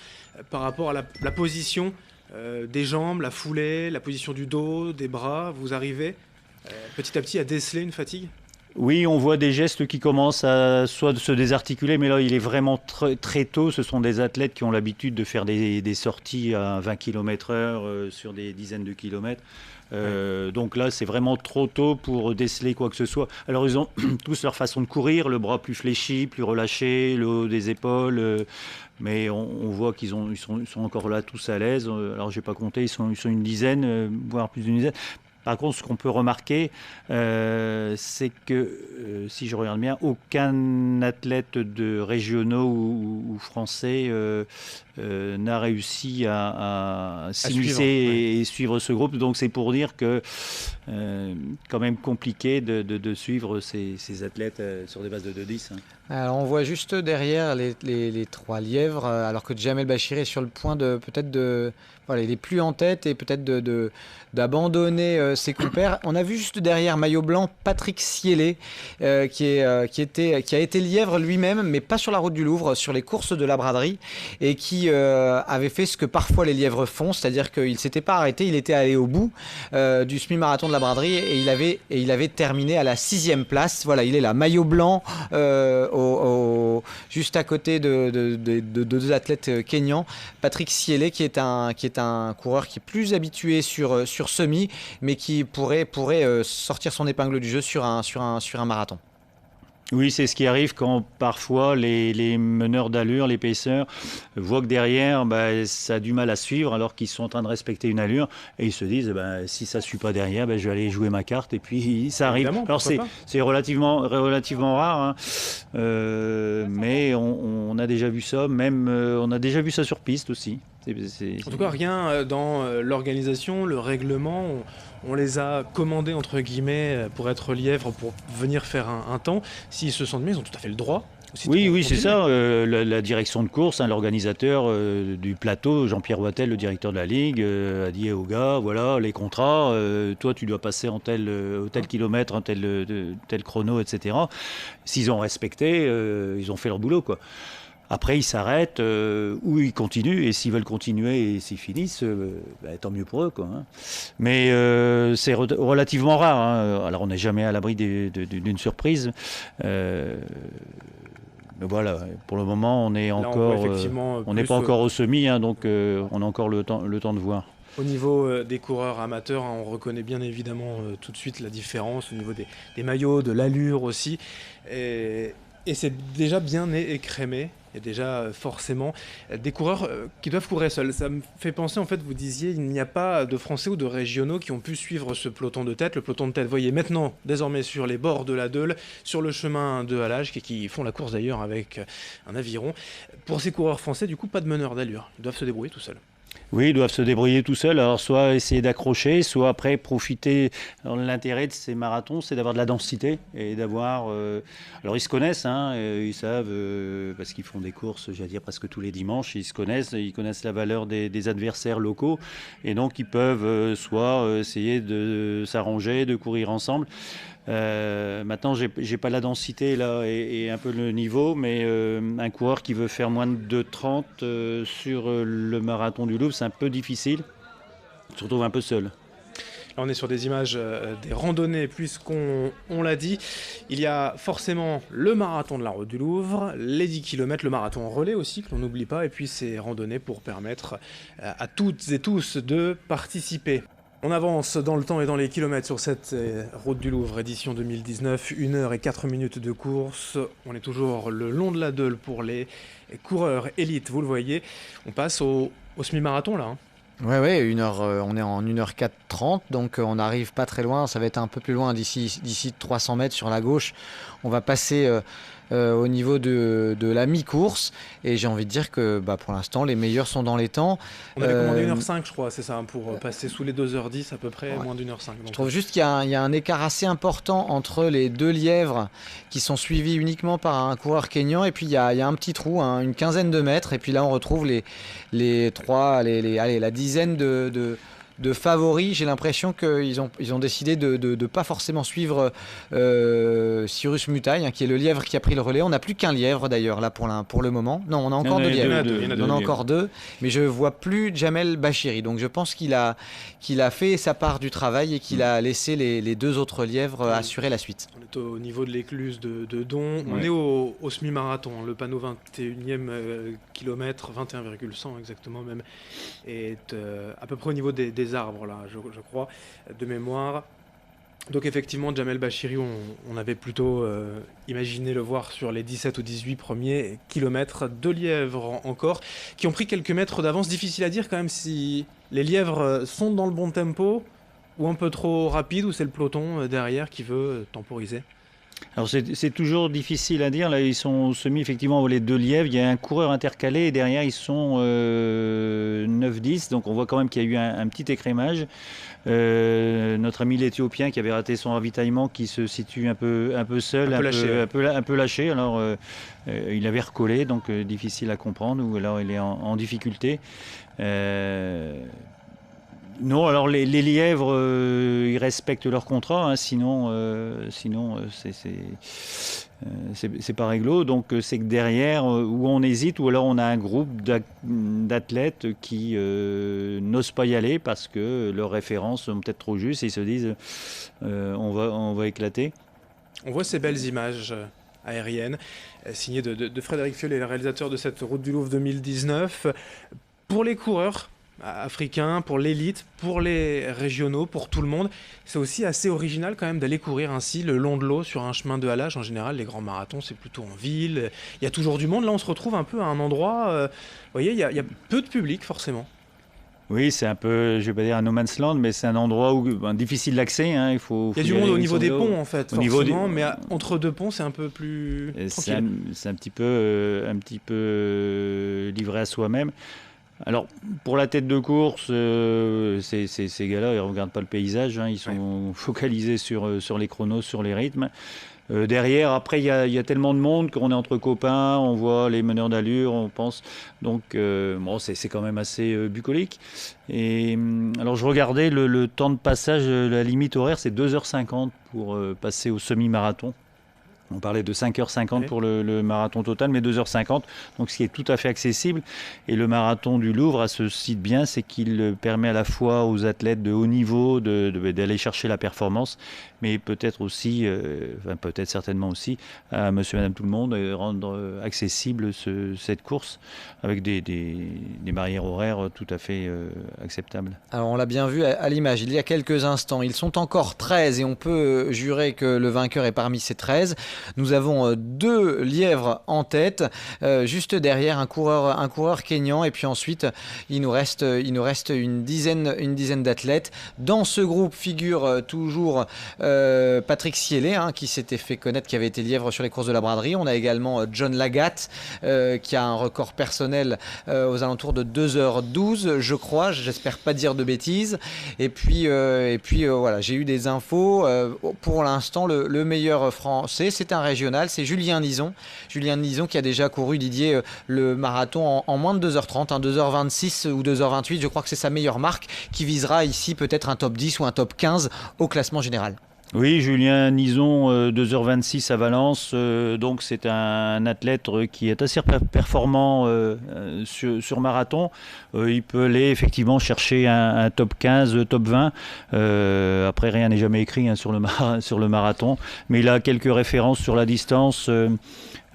S1: par rapport à la position des jambes, la foulée, la position du dos, des bras. Vous arrivez petit à petit à déceler une fatigue ?
S2: Oui, on voit des gestes qui commencent à soit se désarticuler, mais là, il est vraiment très tôt. Ce sont des athlètes qui ont l'habitude de faire des sorties à 20 km/h sur des dizaines de kilomètres. Donc là, c'est vraiment trop tôt pour déceler quoi que ce soit. Alors, ils ont tous leur façon de courir, le bras plus fléchi, plus relâché, le haut des épaules. Mais on voit qu'ils sont encore là, tous à l'aise. Alors, je n'ai pas compté, ils sont une dizaine, voire plus d'une dizaine. Par contre, ce qu'on peut remarquer, c'est que, si je regarde bien, aucun athlète de régionaux ou français n'a réussi à s'immiscer et suivre ce groupe. Donc c'est pour dire que quand même compliqué de suivre ces athlètes sur des bases de 2,10. Hein.
S3: Alors on voit juste derrière les 3 lièvres, alors que Jamel Bachiri est sur le point il est plus en tête et peut-être d'abandonner ses compères. On a vu juste derrière, maillot blanc, Patrick Sielé, qui a été lièvre lui-même, mais pas sur la route du Louvre, sur les courses de la braderie, et qui avait fait ce que parfois les lièvres font, c'est-à-dire qu'il ne s'était pas arrêté, il était allé au bout du semi-marathon de la braderie et il avait terminé à la 6e place. Voilà, il est là, maillot blanc juste à côté de deux athlètes kényans, Patrick Siele qui est un coureur qui est plus habitué sur semi, mais qui pourrait sortir son épingle du jeu sur un marathon.
S2: Oui, c'est ce qui arrive quand parfois les meneurs d'allure, les pacers, voient que derrière, ça a du mal à suivre alors qu'ils sont en train de respecter une allure et ils se disent, si ça ne suit pas derrière, je vais aller jouer ma carte et puis ça arrive.
S1: Évidemment,
S2: alors c'est relativement rare, hein. Mais on a déjà vu ça, même on a déjà vu ça sur piste aussi.
S1: En tout cas, rien dans l'organisation, le règlement, on les a commandés entre guillemets pour être lièvres, pour venir faire un temps. S'ils se sentent mieux, ils ont tout à fait le droit.
S2: Oui, c'est ça. La direction de course, l'organisateur du plateau, Jean-Pierre Wattel, le directeur de la Ligue, a dit aux gars, voilà, les contrats, toi tu dois passer en tel kilomètre, en tel chrono, etc. S'ils ont respecté, ils ont fait leur boulot, quoi. Après, ils s'arrêtent ou ils continuent, et s'ils veulent continuer et s'ils finissent, tant mieux pour eux, quoi, hein. Mais c'est relativement rare, hein. Alors, on n'est jamais à l'abri d'une surprise. Mais voilà, pour le moment, on n'est pas encore au semi, hein, donc on a encore le temps de voir.
S1: Au niveau des coureurs amateurs, on reconnaît bien évidemment tout de suite la différence au niveau des maillots, de l'allure aussi. Et c'est déjà bien écrémé. Il y a déjà forcément des coureurs qui doivent courir seuls. Ça me fait penser, en fait, vous disiez, il n'y a pas de Français ou de régionaux qui ont pu suivre ce peloton de tête. Le peloton de tête, vous voyez, maintenant, désormais sur les bords de la Deule, sur le chemin de Halage, qui font la course d'ailleurs avec un aviron. Pour ces coureurs français, du coup, pas de meneur d'allure. Ils doivent se débrouiller tout seuls.
S2: Oui, ils doivent se débrouiller tout seuls. Alors, soit essayer d'accrocher, soit après profiter. Alors, l'intérêt de ces marathons, c'est d'avoir de la densité et d'avoir. Alors, ils se connaissent, hein, ils savent, parce qu'ils font des courses, j'allais dire presque tous les dimanches, ils connaissent la valeur des adversaires locaux. Et donc, ils peuvent soit essayer de s'arranger, de courir ensemble. Maintenant, j'ai pas la densité là et un peu le niveau, mais un coureur qui veut faire moins de 2,30 sur le marathon du Louvre, c'est un peu difficile, surtout un peu seul.
S1: Là, on est sur des images des randonnées, puisqu'on l'a dit. Il y a forcément le marathon de la Route du Louvre, les 10 km, le marathon en relais aussi, que l'on n'oublie pas, et puis ces randonnées pour permettre à toutes et tous de participer. On avance dans le temps et dans les kilomètres sur cette Route du Louvre, édition 2019, 1 heure et 4 minutes de course. On est toujours le long de la Deule pour les coureurs élites, vous le voyez. On passe au semi-marathon là, hein.
S3: Oui, on est en 1h4:30, donc on n'arrive pas très loin. Ça va être un peu plus loin d'ici 300 mètres sur la gauche. On va passer au niveau de la mi-course. Et j'ai envie de dire que pour l'instant, les meilleurs sont dans les temps.
S1: On avait commandé 1h05, je crois, c'est ça, pour passer sous les 2h10 à peu près, ouais. Moins d'1h05. Donc.
S3: Je trouve juste qu'il y a un écart assez important entre les deux lièvres qui sont suivis uniquement par un coureur kényan. Et puis il y a un petit trou, une quinzaine de mètres. Et puis là, on retrouve la dizaine de favoris. J'ai l'impression qu'ils ont décidé de pas forcément suivre Cyrus Mutaille, qui est le lièvre qui a pris le relais. On n'a plus qu'un lièvre d'ailleurs là pour le moment. Non, on a encore deux lièvres. On a encore deux, mais je vois plus Jamel Bachiri. Donc je pense qu'il a fait sa part du travail et qu'il a laissé les deux autres lièvres assurer la suite.
S1: On est au niveau de l'écluse de Don. On est au semi-marathon. Le panneau 21e kilomètre, 21,100 exactement même, est à peu près au niveau des arbres là, je crois, de mémoire. Donc effectivement, Jamel Bachiri, on avait plutôt imaginé le voir sur les 17 ou 18 premiers kilomètres. Deux lièvres encore, qui ont pris quelques mètres d'avance. Difficile à dire quand même si les lièvres sont dans le bon tempo, ou un peu trop rapide, ou c'est le peloton derrière qui veut temporiser.
S2: Alors c'est toujours difficile à dire. Là, ils sont au semi, effectivement, les deux lièvres. Il y a un coureur intercalé et derrière, ils sont 9-10. Donc on voit quand même qu'il y a eu un petit écrémage. Notre ami l'Éthiopien qui avait raté son ravitaillement, qui se situe un peu seul, un peu lâché. Alors il avait recollé, donc difficile à comprendre. Ou alors il est en difficulté. Non, alors les lièvres, ils respectent leur contrat, hein, sinon c'est pas réglo. Donc c'est que derrière, où on hésite, ou alors on a un groupe d'athlètes qui n'osent pas y aller parce que leurs références sont peut-être trop justes et ils se disent on va éclater.
S1: On voit ces belles images aérienne, signée de Frédéric Fiolet, le réalisateur de cette Route du Louvre 2019. Pour les coureurs africains, pour l'élite, pour les régionaux, pour tout le monde, c'est aussi assez original quand même d'aller courir ainsi le long de l'eau sur un chemin de halage. En général, les grands marathons, c'est plutôt en ville. Il y a toujours du monde. Là, on se retrouve un peu à un endroit, vous voyez, il y a peu de public forcément.
S2: Oui, c'est un peu, je vais pas dire un no man's land, mais c'est un endroit où difficile d'accès. Il
S1: y a du monde au niveau des ponts en fait, forcément, mais entre deux ponts, c'est un peu plus tranquille.
S2: C'est un petit peu livré à soi-même. Alors, pour la tête de course, ces gars-là, ils ne regardent pas le paysage, ils sont focalisés sur les chronos, sur les rythmes. Derrière, après, il y a tellement de monde qu'on est entre copains, on voit les meneurs d'allure, on pense. Donc, c'est quand même assez bucolique. Et alors, je regardais le temps de passage, la limite horaire, c'est 2h50 pour passer au semi-marathon. On parlait de 5h50 pour le marathon total, mais 2h50, donc ce qui est tout à fait accessible. Et le marathon du Louvre a ceci de bien, c'est qu'il permet à la fois aux athlètes de haut niveau d'aller chercher la performance, mais peut-être aussi, peut-être certainement aussi, à monsieur et madame tout le monde, rendre accessible cette course avec des barrières horaires tout à fait acceptables.
S3: Alors on l'a bien vu à l'image, il y a quelques instants, ils sont encore 13 et on peut jurer que le vainqueur est parmi ces 13. Nous avons 2 lièvres en tête, juste derrière un coureur kényan, et puis ensuite il nous reste une dizaine d'athlètes. Dans ce groupe figure toujours Patrick Siélé, qui s'était fait connaître, qui avait été lièvre sur les courses de la braderie. On a également John Lagat qui a un record personnel aux alentours de 2h12, je crois, j'espère pas dire de bêtises. Et puis voilà, j'ai eu des infos. Pour l'instant, le meilleur français, c'est un régional, c'est Julien Nison. Julien Nison qui a déjà couru, Didier, le marathon en moins de 2h30, 2h26 ou 2h28. Je crois que c'est sa meilleure marque qui visera ici peut-être un top 10 ou un top 15 au classement général.
S2: Oui, Julien Nison, 2h26 à Valence, donc c'est un athlète qui est assez performant sur marathon. Il peut aller effectivement chercher un top 15, top 20. Après, rien n'est jamais écrit sur le marathon, mais il a quelques références sur la distance.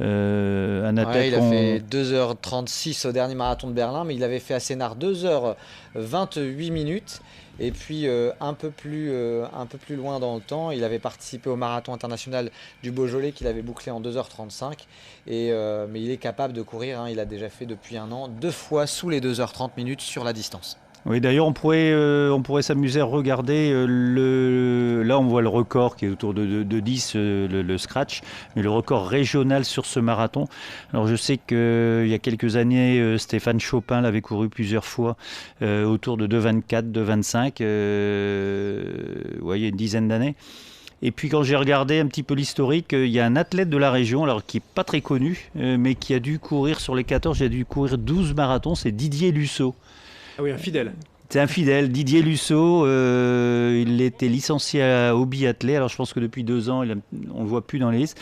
S2: Un athlète
S3: il a fait 2h36 au dernier marathon de Berlin, mais il avait fait à Sénart 2h28 minutes. Et puis un peu plus loin dans le temps, il avait participé au marathon international du Beaujolais qu'il avait bouclé en 2h35. Mais il est capable de courir, il a déjà fait depuis un an 2 fois sous les 2h30 minutes sur la distance.
S2: Oui, d'ailleurs, on pourrait s'amuser à regarder là, on voit le record qui est autour de 10, le scratch, mais le record régional sur ce marathon. Alors, je sais qu'il y a quelques années, Stéphane Chopin l'avait couru plusieurs fois autour de 2,24, 2,25, il y a une dizaine d'années. Et puis quand j'ai regardé un petit peu l'historique, il y a un athlète de la région, alors qui n'est pas très connu, mais qui a dû courir sur les 14, il a dû courir 12 marathons, c'est Didier Lusso.
S1: Ah oui, un fidèle.
S2: C'est un fidèle, Didier Lusso, il était licencié au biathlé, alors je pense que depuis 2 ans, on ne le voit plus dans les listes,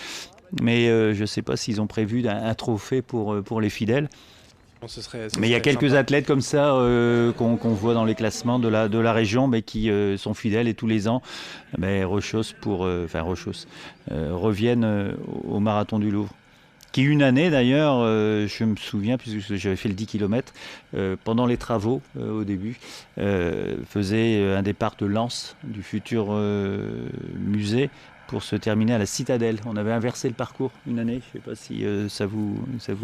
S2: mais je ne sais pas s'ils ont prévu un trophée pour les fidèles. Mais il y a quelques athlètes comme ça qu'on voit dans les classements de la région, mais qui sont fidèles et tous les ans, reviennent au marathon du Louvre. Qui une année d'ailleurs, je me souviens, puisque j'avais fait le 10 km, pendant les travaux au début, faisait un départ de Lens, du futur musée, pour se terminer à la Citadelle. On avait inversé le parcours une année, je ne sais pas si ça vous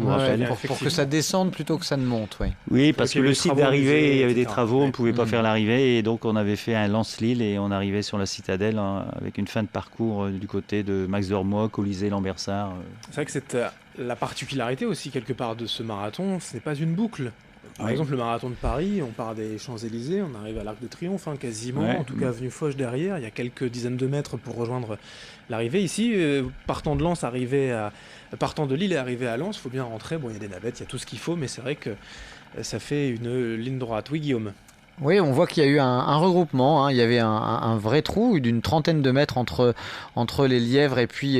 S2: rappelle.
S3: Pour que ça descende plutôt que ça ne monte, oui.
S2: Oui, parce que le site d'arrivée, il y avait des travaux, on ne pouvait pas faire l'arrivée, et donc on avait fait un Lens-Lille, et on arrivait sur la Citadelle avec une fin de parcours du côté de Max Dormois, Colisée, Lambersart.
S1: C'est vrai que c'est la particularité aussi quelque part de ce marathon, ce n'est pas une boucle. Par exemple, le marathon de Paris, on part des Champs-Élysées, on arrive à l'Arc de Triomphe, quasiment, en tout cas avenue Foch derrière, il y a quelques dizaines de mètres pour rejoindre l'arrivée. Ici, partant de Lille et arrivé à Lens, il faut bien rentrer, il y a des navettes, il y a tout ce qu'il faut, mais c'est vrai que ça fait une ligne droite. Oui, Guillaume.
S3: Oui, on voit qu'il y a eu un regroupement, hein. Il y avait un vrai trou d'une trentaine de mètres entre les lièvres et puis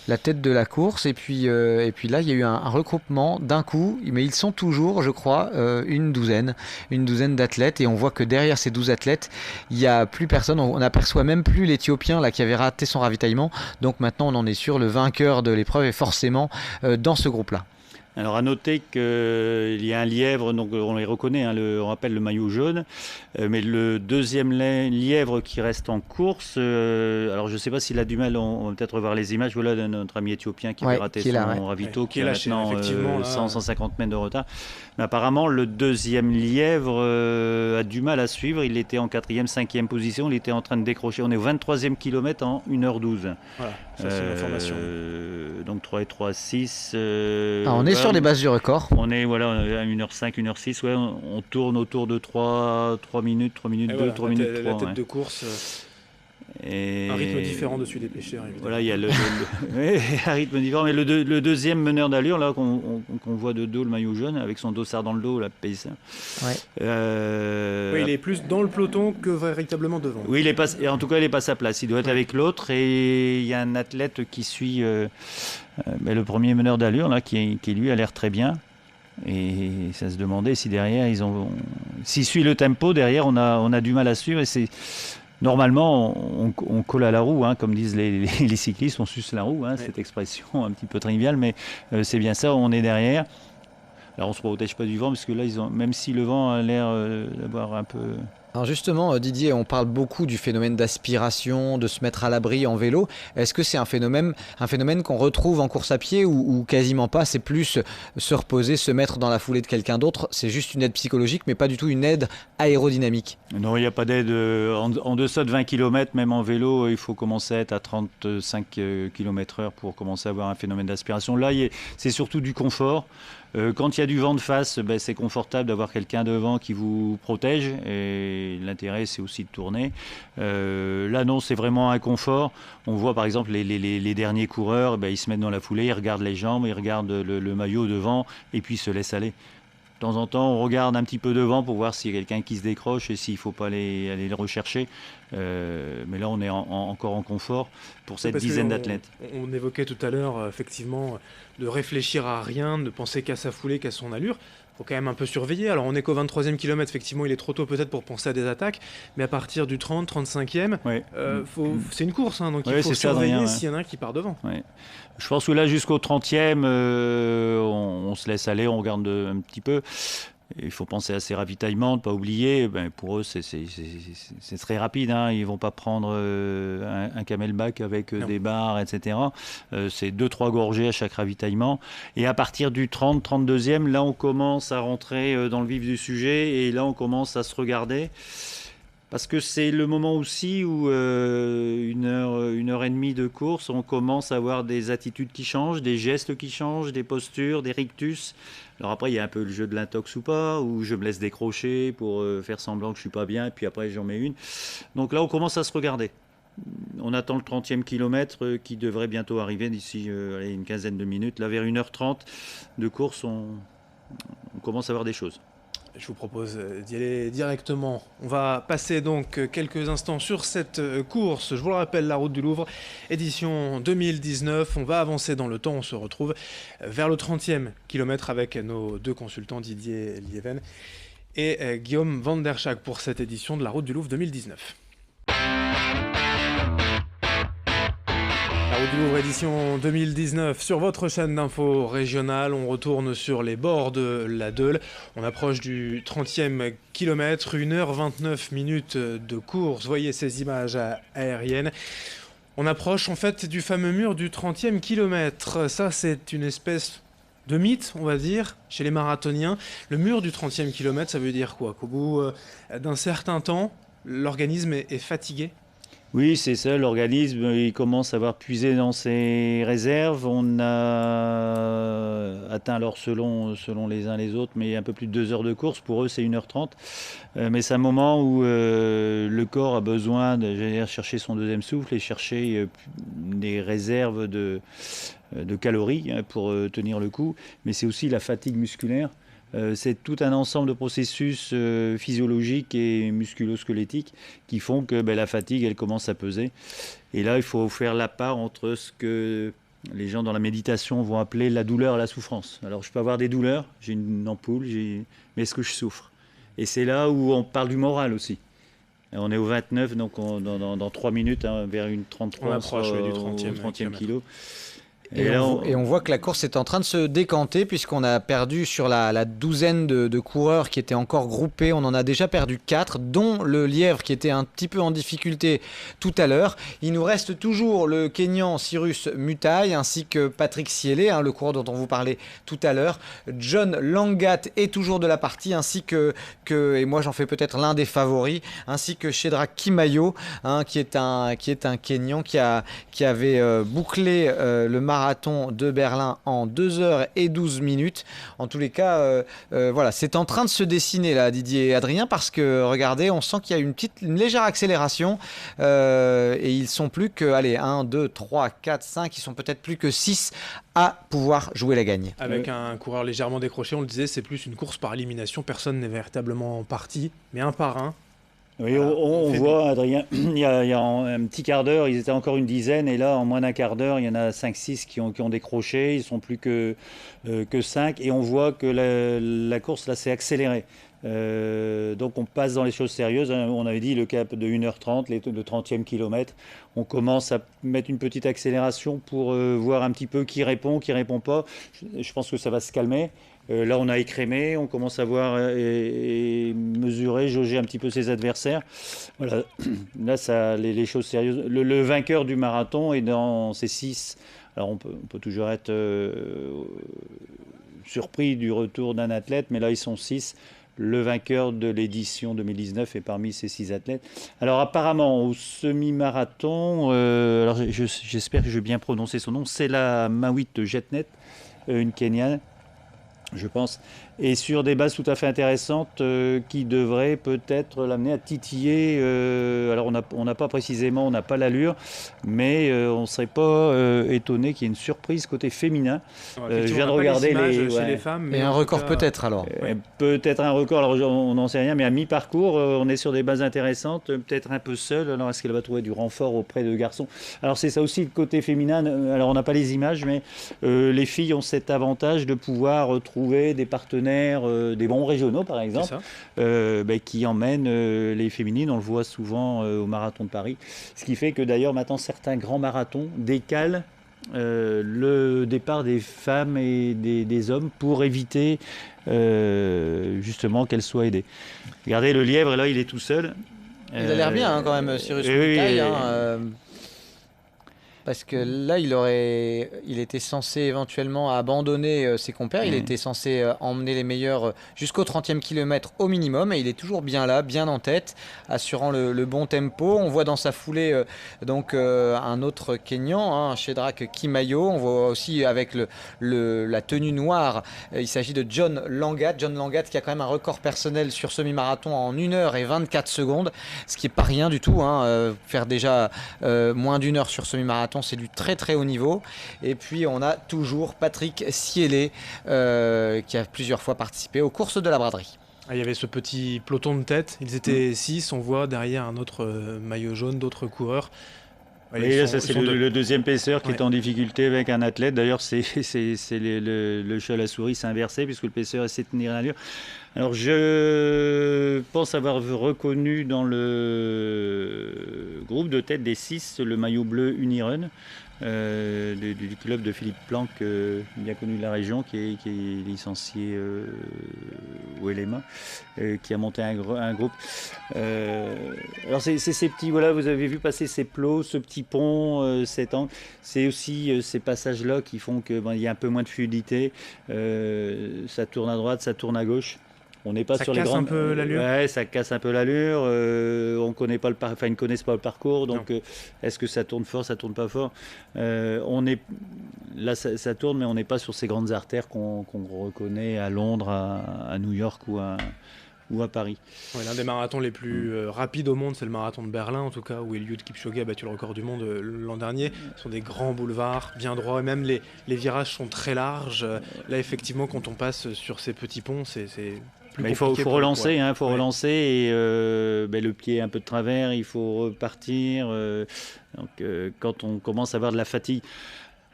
S3: la tête de la course. Et puis là, il y a eu un regroupement d'un coup, mais ils sont toujours, je crois, une douzaine d'athlètes. Et on voit que derrière ces 12 athlètes, il n'y a plus personne. On n'aperçoit même plus l'Éthiopien là, qui avait raté son ravitaillement. Donc maintenant, on en est sûr, le vainqueur de l'épreuve est forcément dans ce groupe-là.
S2: Alors à noter qu'il y a un lièvre, donc on les reconnaît, hein, on rappelle le maillot jaune, mais le deuxième lièvre qui reste en course, alors je ne sais pas s'il a du mal, on va peut-être revoir les images, voilà de notre ami éthiopien qui avait raté son ravito, qui a maintenant 150 mètres de retard. Mais apparemment le deuxième lièvre a du mal à suivre, il était en 4e, 5e position, il était en train de décrocher, on est au 23e kilomètre en 1h12.
S1: Voilà, ça c'est l'information.
S2: Donc 3 et 3, 6.
S3: On est sur les bases du record.
S2: On est à 1h5, 1h6, ouais, on tourne autour de 3 minutes, 3 minutes 2,
S1: voilà,
S2: 3 minutes 3.
S1: La tête de course, un rythme différent de celui des pêcheurs, évidemment.
S2: Voilà, il y a un rythme différent, mais le deuxième meneur d'allure, là, qu'on voit de dos, le maillot jaune, avec son dossard dans le dos, la pace.
S3: Ouais.
S1: Oui, il est plus dans le peloton que véritablement devant.
S2: Oui, et en tout cas, il n'est pas à sa place. Il doit être avec l'autre, et il y a un athlète qui suit le premier meneur d'allure, là, qui lui a l'air très bien. Et ça se demandait si derrière, s'il suit le tempo, derrière, on a du mal à suivre. Et normalement, on colle à la roue, hein, comme disent les cyclistes, on suce la roue, hein, cette expression un petit peu triviale, mais c'est bien ça, on est derrière. Alors on ne se protège pas du vent, parce que là, même si le vent a l'air d'avoir un peu...
S3: Alors justement, Didier, on parle beaucoup du phénomène d'aspiration, de se mettre à l'abri en vélo. Est-ce que c'est un phénomène qu'on retrouve en course à pied ou quasiment pas? C'est plus se reposer, se mettre dans la foulée de quelqu'un d'autre. C'est juste une aide psychologique, mais pas du tout une aide aérodynamique.
S2: Non, il n'y a pas d'aide. En deçà de 20 km, même en vélo, il faut commencer à être à 35 km/h pour commencer à avoir un phénomène d'aspiration. Là, c'est surtout du confort. Quand il y a du vent de face, c'est confortable d'avoir quelqu'un devant qui vous protège. Et l'intérêt, c'est aussi de tourner. Là, non, c'est vraiment un confort. On voit par exemple les derniers coureurs, ils se mettent dans la foulée, ils regardent les jambes, ils regardent le maillot devant et puis ils se laissent aller. De temps en temps, on regarde un petit peu devant pour voir s'il y a quelqu'un qui se décroche et s'il ne faut pas aller le rechercher. Mais là, on est encore en confort pour cette dizaine d'athlètes.
S1: On évoquait tout à l'heure, effectivement, de réfléchir à rien, de penser qu'à sa foulée, qu'à son allure. Il faut quand même un peu surveiller. Alors, on est qu'au 23e kilomètre, effectivement, il est trop tôt peut-être pour penser à des attaques. Mais à partir du 30, 35e, c'est une course, hein, donc il faut surveiller s'il y en a un qui part devant.
S2: Ouais. Je pense que là, jusqu'au 30e, on se laisse aller, on regarde un petit peu. Il faut penser à ces ravitaillements, ne pas oublier. Pour eux, c'est très rapide. Hein. Ils ne vont pas prendre un camelback avec des barres, etc. C'est 2-3 gorgées à chaque ravitaillement. Et à partir du 30, 32e, là, on commence à rentrer dans le vif du sujet. Et là, on commence à se regarder. Parce que c'est le moment aussi où 1h et demie de course, on commence à avoir des attitudes qui changent, des gestes qui changent, des postures, des rictus. Alors après, il y a un peu le jeu de l'intox ou pas, où je me laisse décrocher pour faire semblant que je ne suis pas bien, et puis après j'en mets une. Donc là, on commence à se regarder. On attend le 30e kilomètre qui devrait bientôt arriver d'ici une quinzaine de minutes. Là, vers 1h30 de course, on commence à voir des choses.
S1: Je vous propose d'y aller directement. On va passer donc quelques instants sur cette course. Je vous le rappelle, la Route du Louvre, édition 2019. On va avancer dans le temps. On se retrouve vers le 30e kilomètre avec nos deux consultants, Didier Lieven et Guillaume Van der Schaak pour cette édition de la Route du Louvre 2019. La Route du Louvre édition 2019 sur votre chaîne d'info régionale. On retourne sur les bords de la Deûle. On approche du 30e kilomètre, 1h29 minutes de course. Voyez ces images aériennes. On approche en fait du fameux mur du 30e kilomètre. Ça, c'est une espèce de mythe, on va dire, chez les marathoniens. Le mur du 30e kilomètre, ça veut dire quoi? Qu'au bout d'un certain temps, l'organisme est fatigué?
S2: Oui, c'est ça, l'organisme, il commence à avoir puisé dans ses réserves. On a atteint, alors selon les uns les autres, mais un peu plus de 2 heures de course. Pour eux, c'est 1h30. Mais c'est un moment où le corps a besoin de chercher son deuxième souffle et chercher des réserves de calories pour tenir le coup. Mais c'est aussi la fatigue musculaire. C'est tout un ensemble de processus physiologiques et musculo-squelettiques qui font que la fatigue, elle commence à peser. Et là, il faut faire la part entre ce que les gens dans la méditation vont appeler la douleur et la souffrance. Alors, je peux avoir des douleurs, j'ai une ampoule, mais est-ce que je souffre? Et c'est là où on parle du moral aussi. On est au 29, donc dans 3 minutes, vers une 33,
S1: on approche du
S2: 30e kilo.
S3: Et on voit que la course est en train de se décanter puisqu'on a perdu sur la douzaine de coureurs qui étaient encore groupés. On en a déjà perdu 4, dont le lièvre qui était un petit peu en difficulté tout à l'heure. Il nous reste toujours le Kényan Cyrus Mutai ainsi que Patrick Siélé, le coureur dont on vous parlait tout à l'heure. John Langat est toujours de la partie ainsi que et moi j'en fais peut-être l'un des favoris, ainsi que Shedrack Kimayo, qui est un Kényan qui avait bouclé le marathon de Berlin en 2h12. En tous les cas, voilà, c'est en train de se dessiner là, Didier et Adrien, parce que regardez, on sent qu'il y a une légère accélération et ils sont plus que 1, 2, 3, 4, 5, ils sont peut-être plus que 6 à pouvoir jouer la gagne.
S1: Avec un coureur légèrement décroché, on le disait, c'est plus une course par élimination, personne n'est véritablement parti, mais un par un.
S2: Oui, voilà, on voit, Adrien, il y a un petit quart d'heure, ils étaient encore une dizaine, et là, en moins d'un quart d'heure, il y en a 5-6 qui ont décroché, ils ne sont plus que 5, et on voit que la course, là, s'est accélérée. Donc on passe dans les choses sérieuses, on avait dit le cap de 1h30, le 30e kilomètre, on commence à mettre une petite accélération pour voir un petit peu qui répond pas. Je pense que ça va se calmer. Là, on a écrémé, on commence à voir et mesurer, jauger un petit peu ses adversaires. Voilà. Là, les choses sérieuses. Le vainqueur du marathon est dans ses 6. Alors, on peut toujours être surpris du retour d'un athlète, mais là, ils sont 6. Le vainqueur de l'édition 2019 est parmi ces 6 athlètes. Alors, apparemment, au semi-marathon, alors j'espère que je vais bien prononcer son nom, c'est la Mawit Jetnet, une Kenyane, je pense, et sur des bases tout à fait intéressantes qui devraient peut-être l'amener à titiller. Alors on n'a pas précisément, on n'a pas l'allure, mais on ne serait pas étonné qu'il y ait une surprise côté féminin.
S1: Je viens de regarder chez les femmes.
S3: Mais un record peut-être alors.
S2: Peut-être un record, alors on n'en sait rien, mais à mi-parcours, on est sur des bases intéressantes, peut-être un peu seule. Alors est-ce qu'elle va trouver du renfort auprès de garçons? Alors c'est ça aussi le côté féminin. Alors on n'a pas les images, mais les filles ont cet avantage de pouvoir trouver des partenaires, des bons régionaux par exemple, qui emmènent les féminines. On le voit souvent au marathon de Paris. Ce qui fait que d'ailleurs maintenant certains grands marathons décalent le départ des femmes et des hommes pour éviter justement qu'elles soient aidées. Regardez le lièvre, là il est tout seul.
S3: Il a l'air bien quand même, Cyrus Mutai. Parce que là, il était censé éventuellement abandonner ses compères. Il était censé emmener les meilleurs jusqu'au 30e kilomètre au minimum. Et il est toujours bien là, bien en tête, assurant le bon tempo. On voit dans sa foulée un autre Kényan, Shedrack Kimayo. On voit aussi avec la tenue noire, il s'agit de John Langat. John Langat qui a quand même un record personnel sur semi-marathon en 1h24, ce qui n'est pas rien du tout. Faire déjà moins d'1 heure sur semi-marathon, c'est du très très haut niveau. Et puis on a toujours Patrick Siélé qui a plusieurs fois participé aux courses de la braderie.
S1: Il y avait ce petit peloton de tête, ils étaient 6, on voit derrière un autre maillot jaune, d'autres coureurs.
S2: Et là, c'est le deuxième paisseur qui est en difficulté avec un athlète. D'ailleurs, c'est le chat à la souris s'est inversé puisque le paisseur essaie de tenir l'allure. Alors, je pense avoir reconnu dans le groupe de tête des 6 le maillot bleu Unirun du club de Philippe Planck, bien connu de la région, qui est licencié au LMA, qui a monté un groupe. Alors, c'est ces petits, voilà, vous avez vu passer ces plots, ce petit pont, cet angle. C'est aussi ces passages-là qui font qu'il y a un peu moins de fluidité. Ça tourne à droite, ça tourne à gauche. On n'est pas
S1: ça
S2: sur les grandes.
S1: Ça casse un peu l'allure.
S2: Ouais, ça casse un peu l'allure. On connaît pas ils ne connaissent pas le parcours. Donc, est-ce que ça tourne fort, ça tourne pas fort? Là, ça tourne, mais on n'est pas sur ces grandes artères qu'on reconnaît à Londres, à New York ou ou à Paris.
S1: Ouais, l'un des marathons les plus rapides au monde, c'est le marathon de Berlin, en tout cas, où Eliud Kipchoge a battu le record du monde l'an dernier. Ce sont des grands boulevards, bien droits, et même les virages sont très larges. Là, effectivement, quand on passe sur ces petits ponts, c'est plus
S2: il faut
S1: compliqué.
S2: relancer, relancer, et le pied un peu de travers, il faut repartir. Quand on commence à avoir de la fatigue,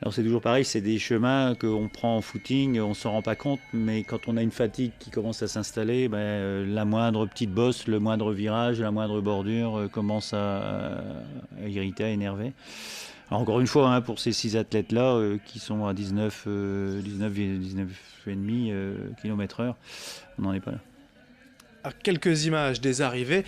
S2: alors c'est toujours pareil, c'est des chemins qu'on prend en footing, on ne s'en rend pas compte, mais quand on a une fatigue qui commence à s'installer, la moindre petite bosse, le moindre virage, la moindre bordure commence à irriter, à énerver. Alors encore une fois, pour ces 6 athlètes-là qui sont à 19,5 km/h, on n'en est pas là.
S1: Quelques images des arrivées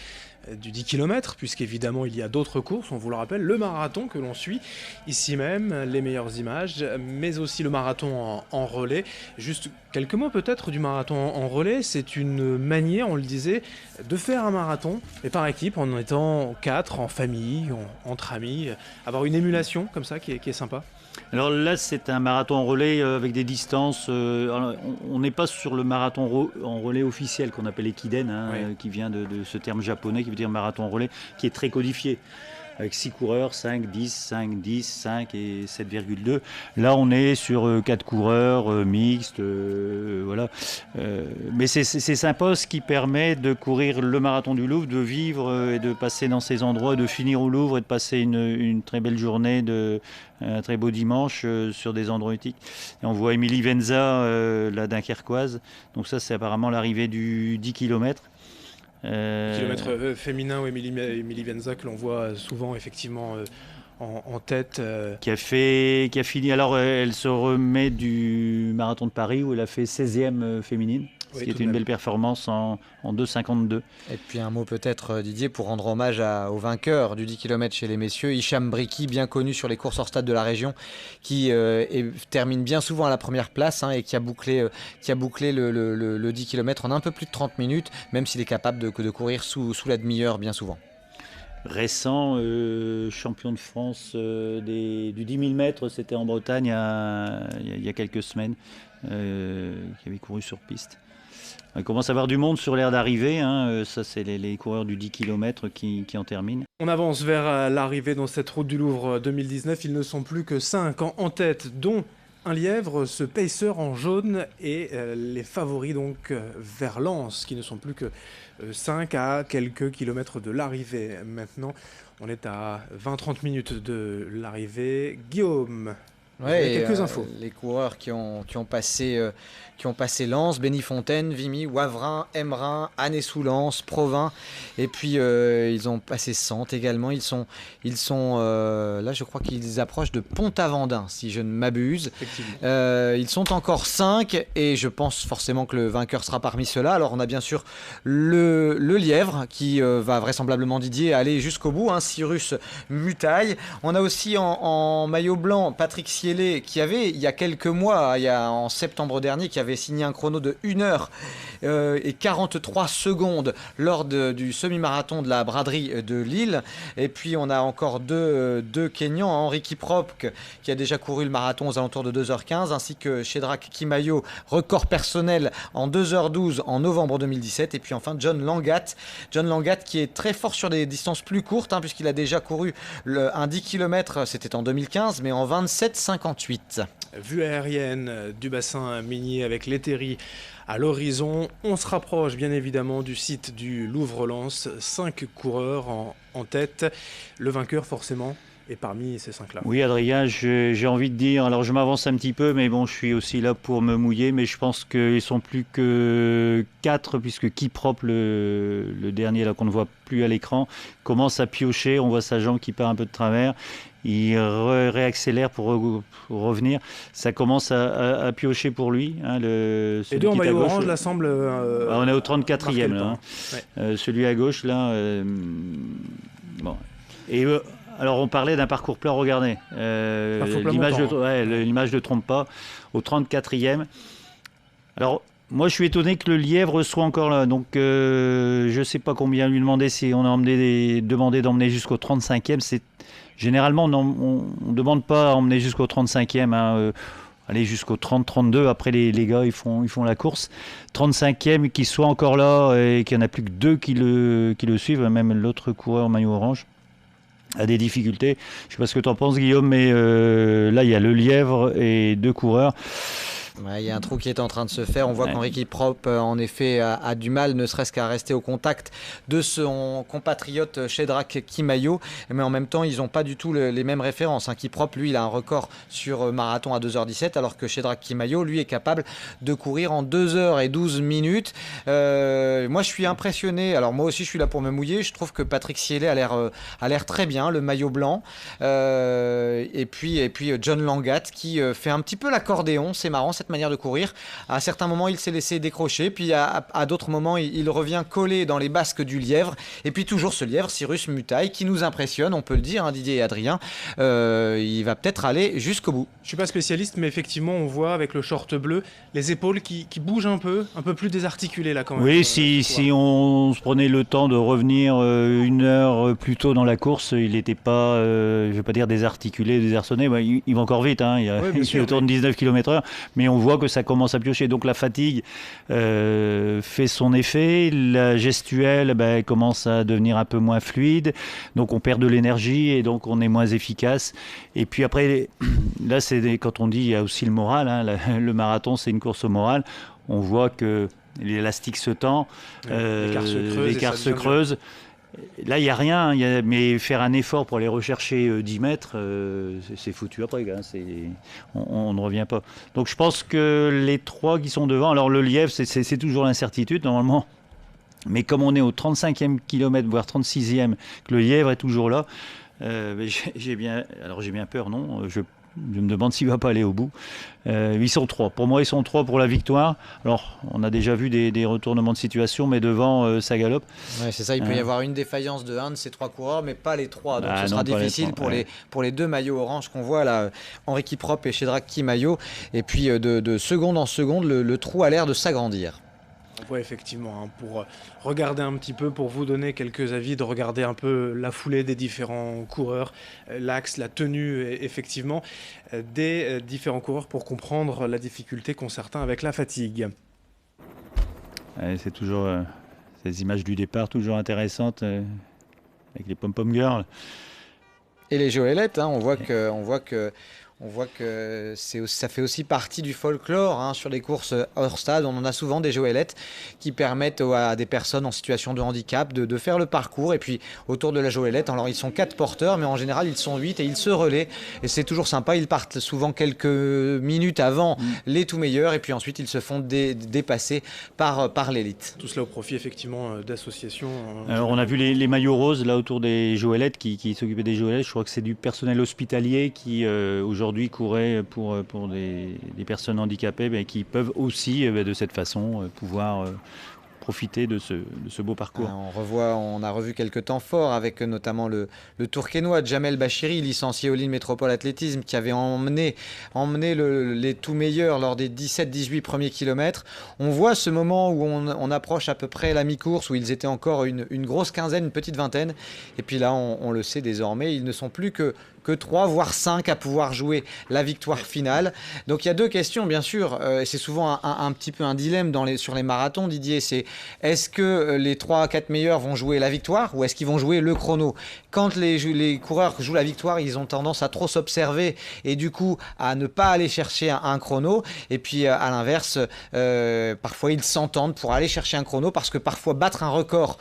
S1: du 10 km, puisqu'évidemment il y a d'autres courses, on vous le rappelle, le marathon que l'on suit ici même, les meilleures images, mais aussi le marathon en relais. Juste quelques mots peut-être du marathon en relais, c'est une manière, on le disait, de faire un marathon, mais par équipe, en étant 4, en famille, entre amis, avoir une émulation comme ça qui est sympa.
S2: Alors là, c'est un marathon en relais avec des distances. On n'est pas sur le marathon en relais officiel qu'on appelle Ekiden, qui vient de ce terme japonais qui veut dire marathon en relais, qui est très codifié. Avec 6 coureurs, 5, 10, 5, 10, 5 et 7,2. Là, on est sur 4 coureurs mixtes. Voilà. Mais c'est sympa, ce qui permet de courir le marathon du Louvre, de vivre et de passer dans ces endroits, de finir au Louvre et de passer une très belle journée, un très beau dimanche sur des endroits mythiques. Et on voit Émilie Venza, la Dunkerquoise. Donc ça, c'est apparemment l'arrivée du 10 km.
S1: Kilomètre féminin, Émilie Venza, que l'on voit souvent effectivement en tête.
S2: Qui a fini. Alors elle se remet du marathon de Paris où elle a fait 16e féminine. Ce qui est une belle performance en 2,52.
S3: Et puis un mot peut-être, Didier, pour rendre hommage au vainqueur du 10 km chez les messieurs, Hicham Briki, bien connu sur les courses hors stade de la région, qui termine bien souvent à la première place et qui a bouclé le 10 km en un peu plus de 30 minutes, même s'il est capable de courir sous la demi-heure bien souvent.
S2: Récent champion de France du 10 000 mètres, c'était en Bretagne il y a quelques semaines, qui avait couru sur piste. Il commence à avoir du monde sur l'aire d'arrivée, ça c'est les coureurs du 10 km qui en terminent.
S1: On avance vers l'arrivée dans cette route du Louvre 2019, ils ne sont plus que 5 en tête, dont un lièvre, ce pacer en jaune, et les favoris donc vers Lens, qui ne sont plus que 5 à quelques kilomètres de l'arrivée. Maintenant, on est à 20-30 minutes de l'arrivée. Guillaume, quelques infos.
S3: Les coureurs qui ont passé Lens, Bénifontaine, Vimy, Wavrin, Emmerin, Annay-sous-Lens, Provins, et puis ils ont passé Sante également. Ils sont là, je crois qu'ils approchent de Pont-Aventin, si je ne m'abuse. Ils sont encore 5 et je pense forcément que le vainqueur sera parmi ceux-là. Alors on a bien sûr le lièvre qui va vraisemblablement, Didier, aller jusqu'au bout, Cyrus Mutaille. On a aussi en maillot blanc Patrick Sielé, qui avait il y a quelques mois, en septembre dernier, qui avait signé un chrono de 1 heure et 43 secondes lors du semi-marathon de la braderie de Lille. Et puis on a encore deux Kenyans, Henri Kiprop qui a déjà couru le marathon aux alentours de 2h15, ainsi que Shedrack Kimayo, record personnel en 2h12 en novembre 2017. Et puis enfin John Langat qui est très fort sur des distances plus courtes, puisqu'il a déjà couru un 10 km, c'était en 2015, mais en 27,58.
S1: Vue aérienne du bassin minier avec l'Héthérie à l'horizon. On se rapproche bien évidemment du site du Louvre-Lens. 5 coureurs en tête. Le vainqueur forcément est parmi ces 5-là.
S2: Oui, Adrien, j'ai envie de dire, alors je m'avance un petit peu, mais bon, je suis aussi là pour me mouiller, mais je pense qu'ils sont plus que 4, puisque Kiprop, le dernier là qu'on ne voit plus à l'écran, commence à piocher. On voit sa jambe qui part un peu de travers. Il réaccélère pour revenir. Ça commence à piocher pour lui.
S1: Les deux en maillot orange, là, semble...
S2: on est au 34e. Là, celui à gauche, là... bon. Et... alors on parlait d'un parcours plat, regardez, l'image ne trompe pas, au 34e. Alors moi je suis étonné que le lièvre soit encore là, donc je ne sais pas combien lui demander, si on a demandé d'emmener jusqu'au 35e. Généralement on ne demande pas à emmener jusqu'au 35e, aller jusqu'au 30-32. Après, les gars, ils font la course. 35e, qu'il soit encore là et qu'il n'y en a plus que 2 qui le suivent, même l'autre coureur maillot orange a des difficultés. Je ne sais pas ce que tu en penses, Guillaume, mais là, il y a le lièvre et 2 coureurs.
S3: Ouais, il y a un trou qui est en train de se faire. On voit qu'Henri Kiprop, en effet, a du mal, ne serait-ce qu'à rester au contact de son compatriote Shedrack Kimayo. Mais en même temps, ils n'ont pas du tout les mêmes références. Kiprop, lui, il a un record sur marathon à 2h17, alors que Shedrack Kimayo, lui, est capable de courir en 2h12 minutes. Moi, je suis impressionné. Alors, moi aussi, je suis là pour me mouiller. Je trouve que Patrick Sielé a l'air très bien, le maillot blanc. Et puis John Langat, qui fait un petit peu l'accordéon. C'est marrant, cette manière de courir. À certains moments, il s'est laissé décrocher, puis à d'autres moments, il revient coller dans les basques du lièvre. Et puis toujours ce lièvre, Cyrus Mutaï, qui nous impressionne, on peut le dire, Didier et Adrien. Il va peut-être aller jusqu'au bout.
S1: Je suis pas spécialiste, mais effectivement, on voit avec le short bleu les épaules qui bougent un peu plus désarticulées là quand même.
S2: Oui, si on se prenait le temps de revenir 1 heure plus tôt dans la course, il n'était pas, je vais pas dire désarticulé, désarçonné. Il va encore vite, il est autour de 19 km/h, mais on voit que ça commence à piocher. Donc la fatigue fait son effet, la gestuelle commence à devenir un peu moins fluide, donc on perd de l'énergie et donc on est moins efficace. Et puis après, là quand on dit il y a aussi le moral, le marathon c'est une course au moral, on voit que l'élastique se tend, l'écart se creuse. Là, il n'y a rien, mais faire un effort pour aller rechercher 10 mètres, c'est foutu après. On ne revient pas. Donc je pense que les 3 qui sont devant, alors le lièvre, c'est toujours l'incertitude normalement, mais comme on est au 35e kilomètre, voire 36e, que le lièvre est toujours là, j'ai bien peur, non ? Je me demande s'il ne va pas aller au bout. Ils sont 3. Pour moi, ils sont 3 pour la victoire. Alors, on a déjà vu des retournements de situation, mais devant, ça galope.
S3: Ouais, c'est ça, il peut y avoir une défaillance de un de ces 3 coureurs, mais pas les 3. Donc ce sera difficile pour les 2 maillots orange qu'on voit là, Henri Kiprop et Shedrack Kimayo. Et puis de seconde en seconde, le trou a l'air de s'agrandir.
S1: Oui, effectivement, pour regarder un petit peu, pour vous donner quelques avis, de regarder un peu la foulée des différents coureurs, l'axe, la tenue, effectivement, des différents coureurs pour comprendre la difficulté qu'ont certains avec la fatigue.
S2: C'est toujours ces images du départ, toujours intéressantes, avec les pom-pom girls.
S3: Et les Joëlettes, on voit que ça fait aussi partie du folklore sur les courses hors stade. On en a souvent des Joëlettes qui permettent à des personnes en situation de handicap de faire le parcours. Et puis autour de la Joëlette, alors ils sont 4 porteurs, mais en général ils sont 8 et ils se relaient. Et c'est toujours sympa, ils partent souvent quelques minutes avant les tout meilleurs et puis ensuite ils se font dépasser par l'élite.
S1: Tout cela au profit effectivement d'associations.
S2: Alors on a vu les maillots roses là autour des Joëlettes qui s'occupaient des Joëlettes. Je crois que c'est du personnel hospitalier qui aujourd'hui couraient pour des personnes handicapées qui peuvent aussi de cette façon pouvoir profiter de ce beau parcours.
S3: On a revu quelques temps forts avec notamment le Tourquenois Jamel Bachiri, licencié au Lille Métropole Athlétisme, qui avait emmené les tout meilleurs lors des 17-18 premiers kilomètres. On voit ce moment où on approche à peu près la mi-course, où ils étaient encore une grosse quinzaine, une petite vingtaine. Et puis là, on le sait désormais, ils ne sont plus que 3, voire 5 à pouvoir jouer la victoire finale. Donc il y a 2 questions, bien sûr. C'est souvent un petit peu un dilemme sur les marathons, Didier. C'est est-ce que les 3 à 4 meilleurs vont jouer la victoire ou est-ce qu'ils vont jouer le chrono ? Quand les coureurs jouent la victoire, ils ont tendance à trop s'observer et du coup à ne pas aller chercher un chrono. Et puis à l'inverse, parfois ils s'entendent pour aller chercher un chrono parce que parfois battre un record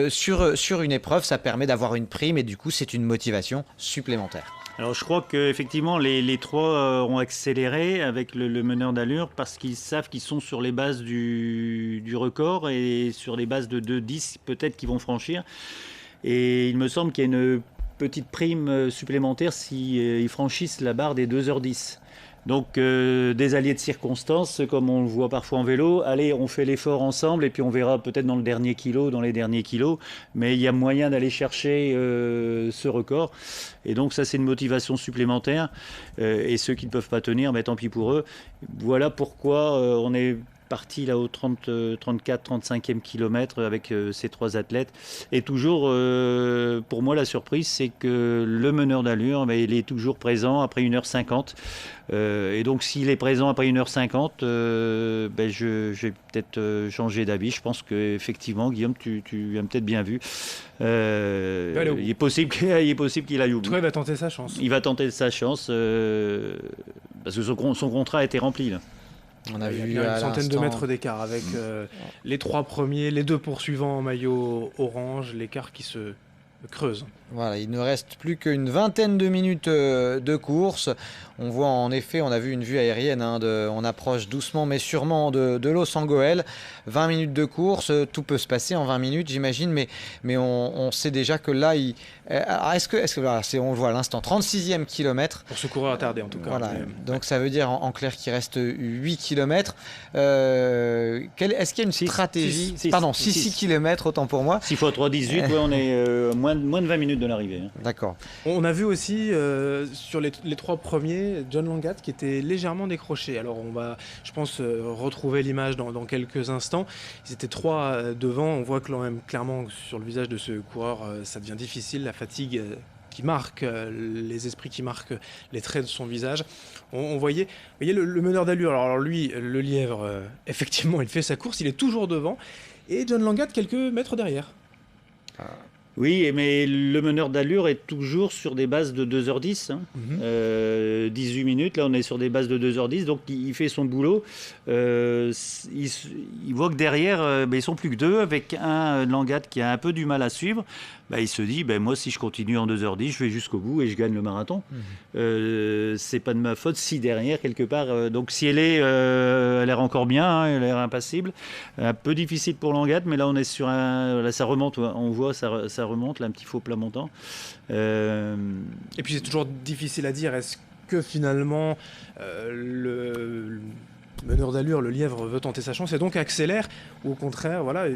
S3: sur une épreuve, ça permet d'avoir une prime et du coup c'est une motivation supplémentaire.
S2: Alors je crois qu'effectivement les 3 ont accéléré avec le meneur d'allure parce qu'ils savent qu'ils sont sur les bases du record et sur les bases de 2-10 peut-être qu'ils vont franchir. Et il me semble qu'il y a une petite prime supplémentaire s'ils franchissent la barre des 2h10. Donc des alliés de circonstances, comme on le voit parfois en vélo, allez, on fait l'effort ensemble et puis on verra peut-être dans les derniers kilos, mais il y a moyen d'aller chercher ce record. Et donc ça c'est une motivation supplémentaire et ceux qui ne peuvent pas tenir, tant pis pour eux. Voilà pourquoi on est parti là au 34-35e kilomètre avec ces 3 athlètes. Et toujours, pour moi, la surprise, c'est que le meneur d'allure, il est toujours présent après 1h50. Et donc, s'il est présent après 1h50, je vais peut-être changer d'avis. Je pense qu'effectivement, Guillaume, tu as peut-être bien vu. Il est possible qu'il aille au bout.
S1: Il va tenter sa chance.
S2: Il va tenter sa chance parce que son contrat a été rempli. Là.
S1: On a vu une centaine de mètres d'écart avec les 3 premiers, les 2 poursuivants en maillot orange, l'écart qui se creuse.
S3: Voilà, il ne reste plus qu'une vingtaine de minutes de course. On voit en effet, on a vu une vue aérienne, on approche doucement mais sûrement de Los Angeles. 20 minutes de course, tout peut se passer en 20 minutes j'imagine, mais on sait déjà que là, on le voit à l'instant, 36e kilomètre.
S1: Pour ce coureur attardé en tout cas.
S3: Voilà, donc ça veut dire en clair qu'il reste 8 kilomètres. Est-ce qu'il y a une stratégie 6 kilomètres, autant pour moi.
S2: 6 x 3, 18, on est moins de 20 minutes de l'arrivée.
S3: D'accord.
S1: On a vu aussi sur les 3 premiers John Langat qui était légèrement décroché. Alors on va, je pense, retrouver l'image dans quelques instants. Ils étaient 3 devant. On voit que clairement sur le visage de ce coureur, ça devient difficile. La fatigue qui marque les esprits, qui marque les traits de son visage. On voyait le meneur d'allure. Alors lui, le lièvre, effectivement, il fait sa course. Il est toujours devant. Et John Langat quelques mètres derrière.
S2: Oui, mais le meneur d'allure est toujours sur des bases de 2h10, 18 minutes, là on est sur des bases de 2h10, donc il fait son boulot. Il voit que derrière, ils sont plus que 2, avec un Langat qui a un peu du mal à suivre. Il se dit, moi si je continue en 2h10, je vais jusqu'au bout et je gagne le marathon. C'est pas de ma faute si derrière, quelque part, donc si elle a l'air encore bien, elle a l'air impassible. Un peu difficile pour Langat, mais là on est sur là ça remonte, on voit ça remonte, là, un petit faux plat montant.
S1: Et puis c'est toujours difficile à dire, est-ce que finalement le meneur d'allure, le lièvre, veut tenter sa chance et donc accélère, ou au contraire, voilà,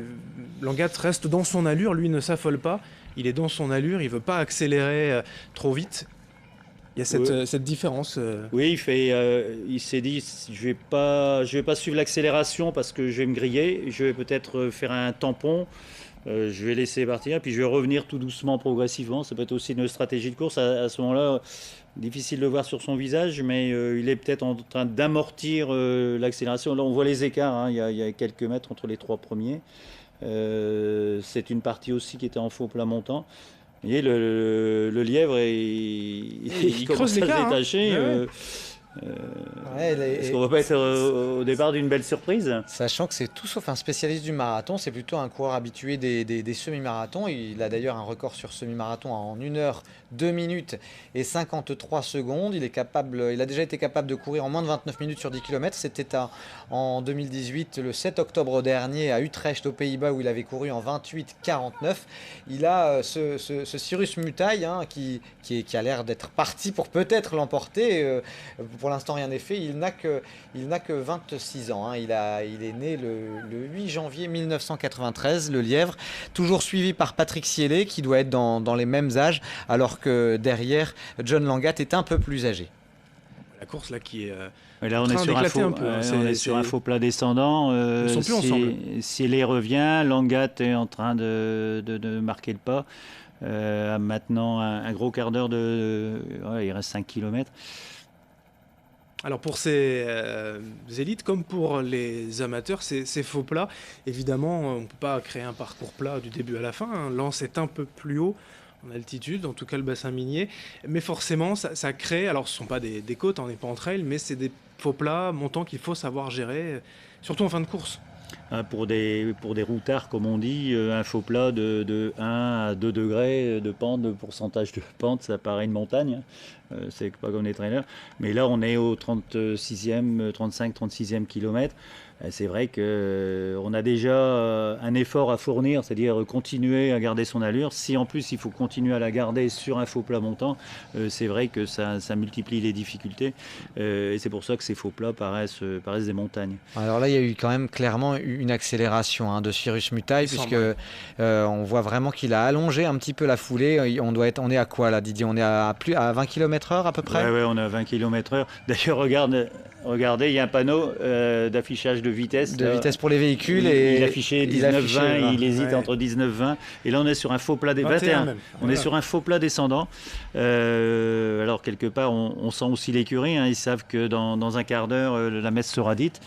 S1: Langat reste dans son allure, lui ne s'affole pas, il est dans son allure, il ne veut pas accélérer trop vite. Il y a cette différence.
S2: Oui, il s'est dit, je vais pas suivre l'accélération parce que je vais me griller, je vais peut-être faire un tampon. Je vais laisser partir, puis je vais revenir tout doucement, progressivement. Ça peut être aussi une stratégie de course. À ce moment-là, difficile de le voir sur son visage, mais il est peut-être en train d'amortir l'accélération. Là, on voit les écarts. Il y a quelques mètres entre les 3 premiers. C'est une partie aussi qui était en faux plat montant. Vous voyez, le lièvre, il commence à se détacher. Est-ce qu'on ne va pas être au départ d'une belle surprise ?
S3: Sachant que c'est tout sauf un spécialiste du marathon, c'est plutôt un coureur habitué des semi-marathons. Il a d'ailleurs un record sur semi-marathon en 1h, 2 minutes et 53 secondes. Il a déjà été capable de courir en moins de 29 minutes sur 10 km. C'était en 2018, le 7 octobre dernier, à Utrecht, aux Pays-Bas, où il avait couru en 28,49. Il a ce Cyrus Mutail qui a l'air d'être parti pour peut-être l'emporter. Pour l'instant, rien n'est fait. Il n'a que 26 ans. Il est né le 8 janvier 1993, le lièvre. Toujours suivi par Patrick Sielé, qui doit être dans les mêmes âges, alors que derrière, John Langat est un peu plus âgé.
S1: La course là qui est...
S2: là, on est sur un faux plat descendant.
S1: Ils ne sont plus ensemble.
S2: Sielé revient, Langat est en train de marquer le pas. Maintenant, un gros quart d'heure il reste 5 km.
S1: Alors pour ces élites, comme pour les amateurs, ces faux plats, évidemment, on ne peut pas créer un parcours plat du début à la fin. L'Anse est un peu plus haut en altitude, en tout cas le bassin minier. Mais forcément, ça crée, alors ce ne sont pas des côtes, on n'est pas en trail, mais c'est des faux plats montants qu'il faut savoir gérer, surtout en fin de course.
S2: Pour des routards, comme on dit, un faux plat de 1 à 2 degrés de pente, de pourcentage de pente, ça paraît une montagne. C'est pas comme les trailers. Mais là, on est au 35-36e kilomètre. C'est vrai qu'on a déjà un effort à fournir, c'est-à-dire continuer à garder son allure. Si en plus il faut continuer à la garder sur un faux plat montant, c'est vrai que ça multiplie les difficultés. Et c'est pour ça que ces faux plats paraissent des montagnes.
S3: Alors là, il y a eu quand même clairement une accélération de Cyrus Mutail, puisque on voit vraiment qu'il a allongé un petit peu la foulée. On est à quoi là, Didier ? On est à 20 km/h à peu près ?
S2: Ouais, on est à 20 km/h. D'ailleurs, regarde, Regardez, il y a un panneau d'affichage de vitesse.
S3: De vitesse pour les véhicules.
S2: Il affichait 19-20, il hésite
S1: ouais.
S2: entre 19-20. Et là, on est sur un faux plat des 21.
S1: même.
S2: On est sur un faux plat descendant. Alors, quelque part, on sent aussi l'écurie. Ils savent que dans un quart d'heure, la messe sera dite.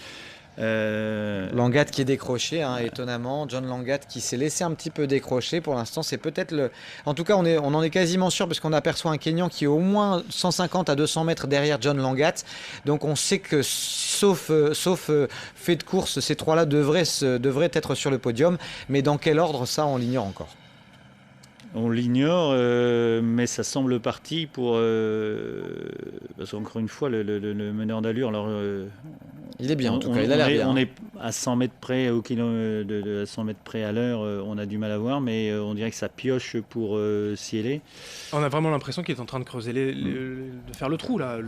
S3: Langat qui est décroché, étonnamment. John Langat qui s'est laissé un petit peu décrocher. Pour l'instant, c'est peut-être le. En tout cas, on en est quasiment sûr parce qu'on aperçoit un Kenyan qui est au moins 150 à 200 mètres derrière John Langat. Donc, on sait que sauf fait de course, ces trois-là devraient être sur le podium. Mais dans quel ordre, ça, on l'ignore encore.
S2: On l'ignore, mais ça semble parti pour. Parce qu'encore une fois, le meneur d'allure. Alors,
S3: il est bien, en tout cas, il a l'air bien.
S2: On est à 100 mètres près, à 100 mètres près à l'heure, on a du mal à voir, mais on dirait que ça pioche pour Cielé.
S1: On a vraiment l'impression qu'il est en train de creuser, de faire le trou, là.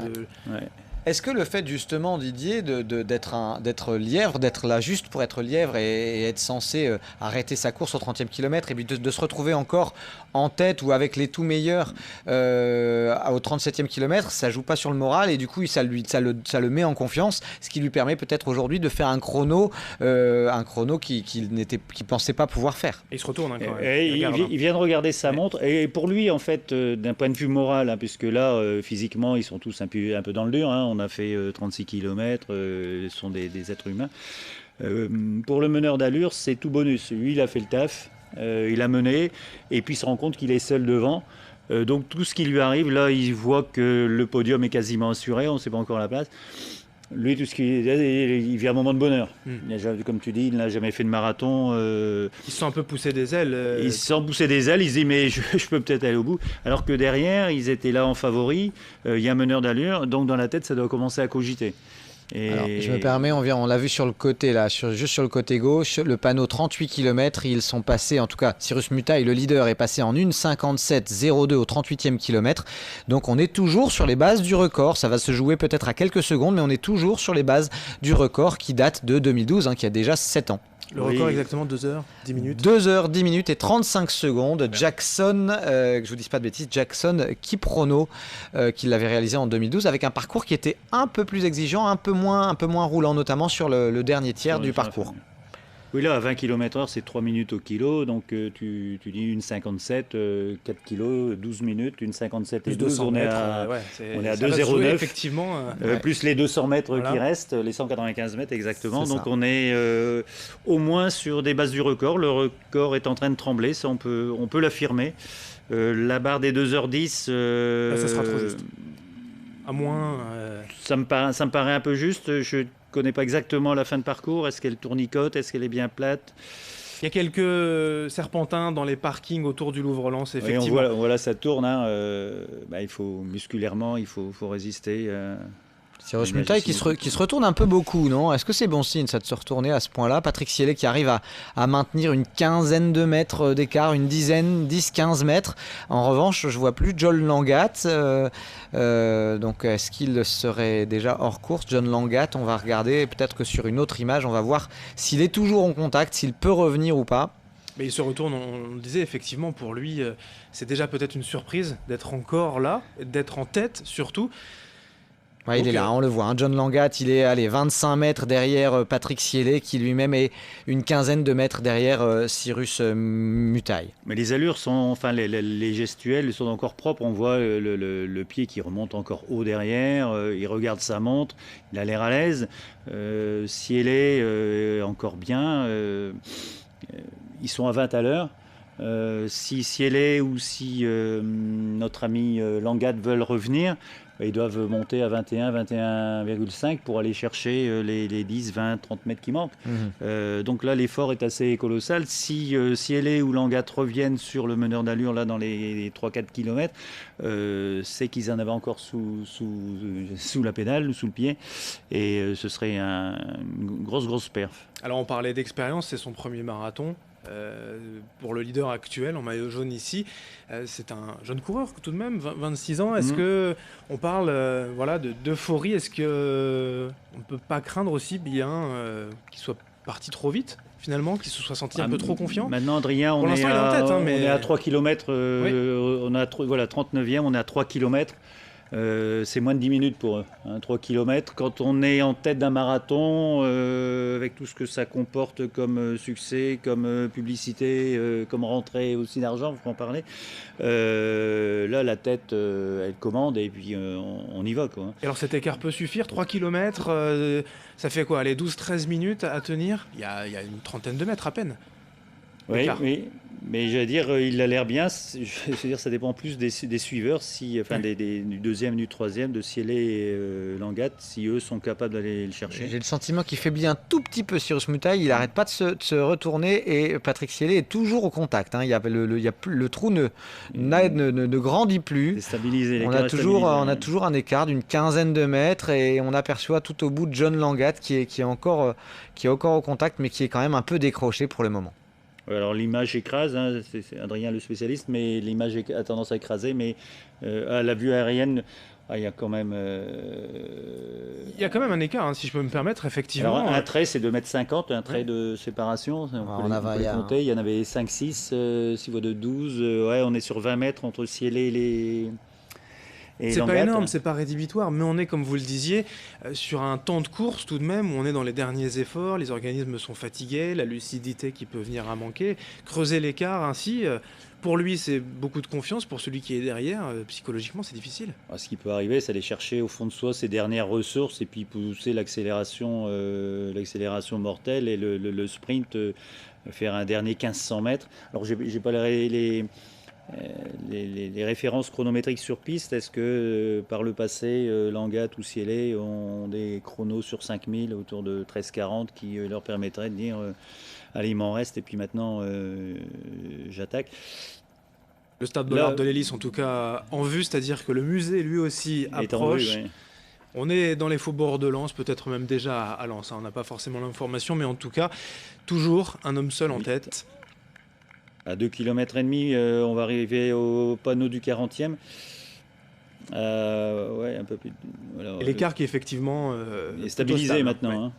S2: Ouais.
S3: Est-ce que le fait justement, Didier, d'être lièvre, d'être là juste pour être lièvre et être censé arrêter sa course au 30e kilomètre et puis de se retrouver encore en tête ou avec les tout meilleurs au 37e kilomètre, ça joue pas sur le moral et du coup ça le met en confiance, ce qui lui permet peut-être aujourd'hui de faire un chrono qu'il pensait pas pouvoir faire.
S1: Et il se retourne quand même.
S2: Il vient de regarder sa montre et pour lui en fait d'un point de vue moral, puisque là physiquement ils sont tous un peu dans le dur, on a fait 36 km, ce sont des êtres humains. Pour le meneur d'allure, c'est tout bonus. Lui, il a fait le taf, il a mené, et puis il se rend compte qu'il est seul devant. Donc tout ce qui lui arrive, là, il voit que le podium est quasiment assuré, on ne sait pas encore la place. Lui, tout ce il vit un moment de bonheur. Comme tu dis, il n'a jamais fait de marathon.
S1: Il se sent un peu poussé des ailes.
S2: Il se sent poussé des ailes, il se dit mais je peux peut-être aller au bout. Alors que derrière, ils étaient là en favori, il y a un meneur d'allure, donc dans la tête, ça doit commencer à cogiter. Et...
S3: Alors, je me permets, on l'a vu sur le côté, là, juste sur le côté gauche, le panneau 38 km, ils sont passés, en tout cas, Cyrus Mutaï, le leader, est passé en 1:57:02 au 38e kilomètre. Donc on est toujours sur les bases du record, ça va se jouer peut-être à quelques secondes, mais on est toujours sur les bases du record qui date de 2012, qui a déjà 7 ans.
S1: Le record exactement 2h10 minutes.
S3: 2h10 minutes et 35 secondes. Jackson, que je vous dise pas de bêtises, Jackson Kiprono, qui l'avait réalisé en 2012 avec un parcours qui était un peu plus exigeant, un peu moins roulant, notamment sur le dernier tiers du parcours.
S2: Oui, là, à 20 km/h, c'est 3 minutes au kilo. Donc, tu dis 1,57, 4 kilos, 12 minutes, 1,57 et 12. On est à 2,09.
S1: Effectivement.
S2: Plus les 200 mètres qui restent, les 195 mètres exactement. Donc, on est au moins sur des bases du record. Le record est en train de trembler, ça, on peut l'affirmer. La barre des 2h10...
S1: ça sera trop juste. À moins...
S2: Ça me paraît un peu juste. Je connais pas exactement la fin de parcours. Est-ce qu'elle tournicote? Est-ce qu'elle est bien plate?
S1: Il y a quelques serpentins dans les parkings autour du Louvre-Lens, effectivement.
S2: Oui, on voit là, ça tourne. Il faut musculairement, il faut résister.
S3: Cyrus Mutaï qui se retourne un peu beaucoup, non? Est-ce que c'est bon signe, ça, de se retourner à ce point-là? Patrick Cielé qui arrive à maintenir une quinzaine de mètres d'écart, une dizaine, 10-15 mètres. En revanche, je vois plus John Langat. Donc, est-ce qu'il serait déjà hors course, John Langat? On va regarder, peut-être que sur une autre image, on va voir s'il est toujours en contact, s'il peut revenir ou pas.
S1: Mais il se retourne, on le disait, effectivement, pour lui, c'est déjà peut-être une surprise d'être encore là, d'être en tête surtout.
S3: Ouais, il est là, on le voit. John Langat, il est 25 mètres derrière Patrick Cielé, qui lui-même est une quinzaine de mètres derrière Cyrus Mutaï.
S2: Mais les allures sont, les gestuels sont encore propres. On voit le pied qui remonte encore haut derrière. Il regarde sa montre. Il a l'air à l'aise. Cielé, encore bien. Ils sont à 20 à l'heure. Si Cielé ou si notre ami Langat veulent revenir, ils doivent monter à 21, 21,5 pour aller chercher les 10, 20, 30 mètres qui manquent. Donc là, l'effort est assez colossal. Si Cielé ou Langat reviennent sur le meneur d'allure là, dans les 3-4 km, c'est qu'ils en avaient encore sous la pédale, sous le pied. Et ce serait une grosse perf.
S1: Alors on parlait d'expérience, c'est son premier marathon. Pour le leader actuel en maillot jaune ici, c'est un jeune coureur tout de même, 26 ans. Est-ce que on parle d'euphorie? Est-ce que on ne peut pas craindre aussi bien qu'il soit parti trop vite finalement, qu'il se soit senti un peu trop confiant?
S2: Maintenant, Adrien, on est à 3 km, on a 39e, on est à 3 km. c'est moins de 10 minutes pour eux, 3 km. Quand on est en tête d'un marathon, avec tout ce que ça comporte comme succès, comme publicité, comme rentrée aussi d'argent, faut en parler, là la tête, elle commande et puis on y va, quoi.
S1: Et alors cet écart peut suffire, 3 km, ça fait quoi, les 12-13 minutes à tenir? Il y a une trentaine de mètres à peine.
S2: Oui, oui, mais j'allais dire, il a l'air bien. Je veux dire, ça dépend plus des suiveurs, du deuxième, du troisième, de Siélé et Langat, si eux sont capables d'aller le chercher.
S3: J'ai le sentiment qu'il faiblit un tout petit peu Cyrus Mutail, il n'arrête pas de se retourner et Patrick Siélé est toujours au contact. Il y a le trou ne grandit plus. On a toujours un écart d'une quinzaine de mètres et on aperçoit tout au bout de John Langat qui est encore au contact mais qui est quand même un peu décroché pour le moment.
S2: Alors l'image écrase, c'est Adrien le spécialiste, mais l'image a tendance à écraser, mais à la vue aérienne, il y a quand même...
S1: Il y a quand même un écart, si je peux me permettre, effectivement.
S2: Alors un trait, c'est 2,50 m, un trait de séparation, on peut les compter, il y en avait 5, 6, 6 fois de 12, on est sur 20 mètres entre Siélé et les...
S1: C'est pas énorme, c'est pas rédhibitoire, mais on est, comme vous le disiez, sur un temps de course tout de même où on est dans les derniers efforts, les organismes sont fatigués, la lucidité qui peut venir à manquer. Creuser l'écart ainsi, pour lui c'est beaucoup de confiance, pour celui qui est derrière, psychologiquement c'est difficile.
S2: Ce qui peut arriver, c'est aller chercher au fond de soi ses dernières ressources et puis pousser l'accélération mortelle et le sprint, faire un dernier 1500 mètres. Alors j'ai pas les références chronométriques sur piste, est-ce que par le passé, Langat ou Siélé ont des chronos sur 5000 autour de 13,40 qui leur permettraient de dire allez, il m'en reste et puis maintenant j'attaque.
S1: Le stade de l'Arbre de l'Hélice en tout cas en vue, c'est-à-dire que le musée lui aussi approche. Vue, ouais. On est dans les faubourgs de Lens, peut-être même déjà à Lens, on n'a pas forcément l'information, mais en tout cas toujours un homme seul en tête.
S2: À 2,5 km, on va arriver au panneau du 40e. Un peu plus.
S1: Voilà, et l'écart qui effectivement
S2: est stabilisé maintenant. Ouais.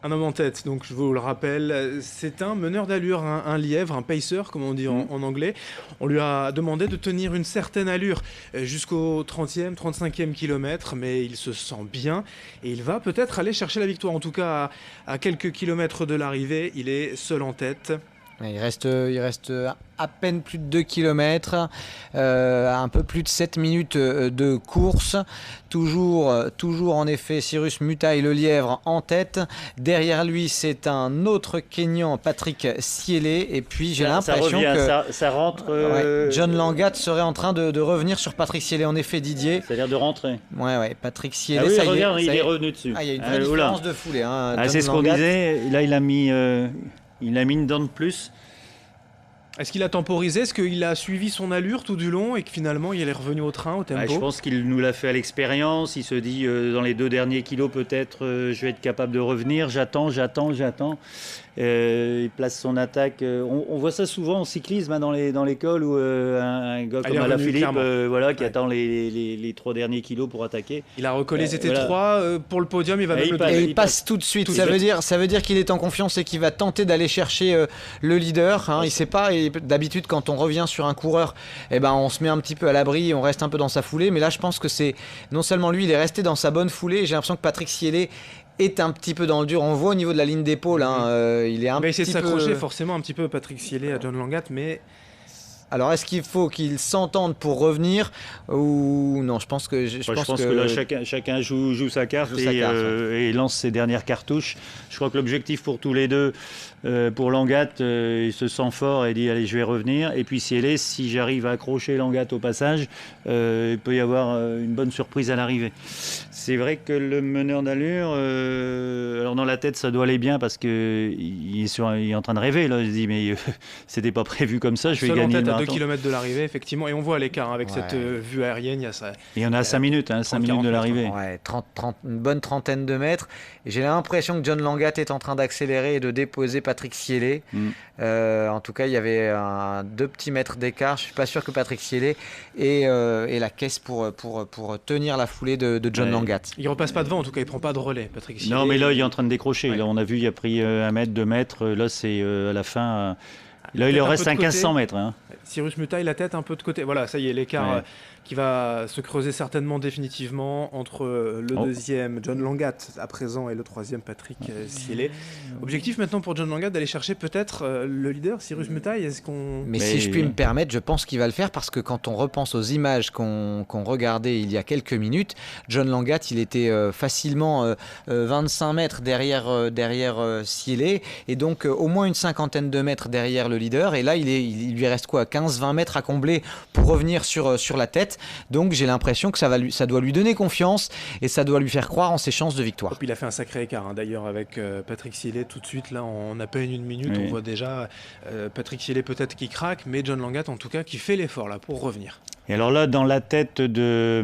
S1: Un homme en tête, donc je vous le rappelle, c'est un meneur d'allure, un lièvre, un pacer, comme on dit en anglais. On lui a demandé de tenir une certaine allure jusqu'au 30e, 35e kilomètre, mais il se sent bien et il va peut-être aller chercher la victoire. En tout cas, à quelques kilomètres de l'arrivée, il est seul en tête.
S3: Il reste à peine plus de 2 km, un peu plus de 7 minutes de course. Toujours en effet Cyrus Mutail le lièvre en tête. Derrière lui c'est un autre Kényan, Patrick Siélé. Et puis j'ai l'impression que
S2: ça rentre.
S3: John Langat serait en train de revenir sur Patrick Siélé. En effet, Didier.
S2: Ça a l'air de rentrer.
S3: Ouais, Patrick Siélé.
S2: Oui, regarde, il est revenu dessus.
S3: Il y a une vraie différence de foulée.
S2: C'est ce qu'on disait. Là il a mis une dent de plus.
S1: Est-ce qu'il a temporisé? Est-ce qu'il a suivi son allure tout du long et que finalement il est revenu au train, au tempo?
S2: Je pense qu'il nous l'a fait à l'expérience. Il se dit dans les 2 derniers kilos peut-être je vais être capable de revenir. J'attends. Il place son attaque. On voit ça souvent en cyclisme dans l'école où un gars comme Alaphilippe qui attend les 3 derniers kilos pour attaquer.
S1: Il a recollé les T3 pour le podium. Il va même
S3: il passe tout de suite. Ça veut dire qu'il est en confiance et qu'il va tenter d'aller chercher le leader. Il sait pas. Et d'habitude, quand on revient sur un coureur, on se met un petit peu à l'abri, on reste un peu dans sa foulée. Mais là, je pense que c'est non seulement lui, il est resté dans sa bonne foulée. J'ai l'impression que Patrick Siélé est un petit peu dans le dur. On voit au niveau de la ligne d'épaule, il est un petit peu...
S1: essayer de s'accrocher forcément un petit peu Patrick Siélé à John Langat, mais...
S3: Alors, est-ce qu'il faut qu'ils s'entendent pour revenir ou non? Je pense que
S2: là, chacun joue sa carte et lance ses dernières cartouches. Je crois que l'objectif pour tous les deux, pour Langat, il se sent fort et dit allez, je vais revenir. Et puis Siélé, si j'arrive à accrocher Langat au passage, il peut y avoir une bonne surprise à l'arrivée. C'est vrai que le meneur d'allure, alors dans la tête, ça doit aller bien parce qu'il est en train de rêver. Là. Il se dit mais c'était pas prévu comme ça, je vais gagner.
S1: 2 km de l'arrivée, effectivement, et on voit l'écart avec cette vue aérienne. Il y a ça.
S2: Et on a 5 minutes, 5 minutes de l'arrivée.
S3: Ouais, 30, une bonne trentaine de mètres. Et j'ai l'impression que John Langat est en train d'accélérer et de déposer Patrick Siélé. En tout cas, il y avait 2 petits mètres d'écart. Je suis pas sûr que Patrick Siélé ait la caisse pour tenir la foulée de John Langat.
S1: Il repasse pas devant, en tout cas, il prend pas de relais, Patrick Siélé.
S2: Non, mais là, il est en train de décrocher. Là, on a vu, il a pris 1 mètre, 2 mètres. Là, c'est à la fin. Là, il
S1: Tête
S2: leur
S1: un
S2: reste
S1: peu de
S2: un
S1: côté.
S2: 1500 mètres. Hein.
S1: Cyrus Mutail, la tête un peu de côté. Voilà, ça y est, l'écart
S2: Ouais.
S1: Qui va se creuser certainement définitivement entre le deuxième, John Langat, à présent, et le troisième, Patrick Sielé. Objectif maintenant pour John Langat d'aller chercher peut-être le leader, Cyrus Mutail. Est-ce qu'on...
S3: Mais si je puis me permettre, je pense qu'il va le faire parce que quand on repense aux images qu'on regardait il y a quelques minutes, John Langat, il était facilement 25 mètres derrière Sielé et donc au moins une cinquantaine de mètres derrière le leader. Et là, il lui reste quoi, 15-20 mètres à combler pour revenir sur la tête. Donc j'ai l'impression que ça doit lui donner confiance et ça doit lui faire croire en ses chances de victoire.
S1: Et puis il a fait un sacré écart d'ailleurs avec Patrick Sielé tout de suite. Là, en à peine une minute, on voit déjà Patrick Sielé peut-être qui craque, mais John Langat en tout cas qui fait l'effort là pour revenir.
S2: Et alors là, dans la tête de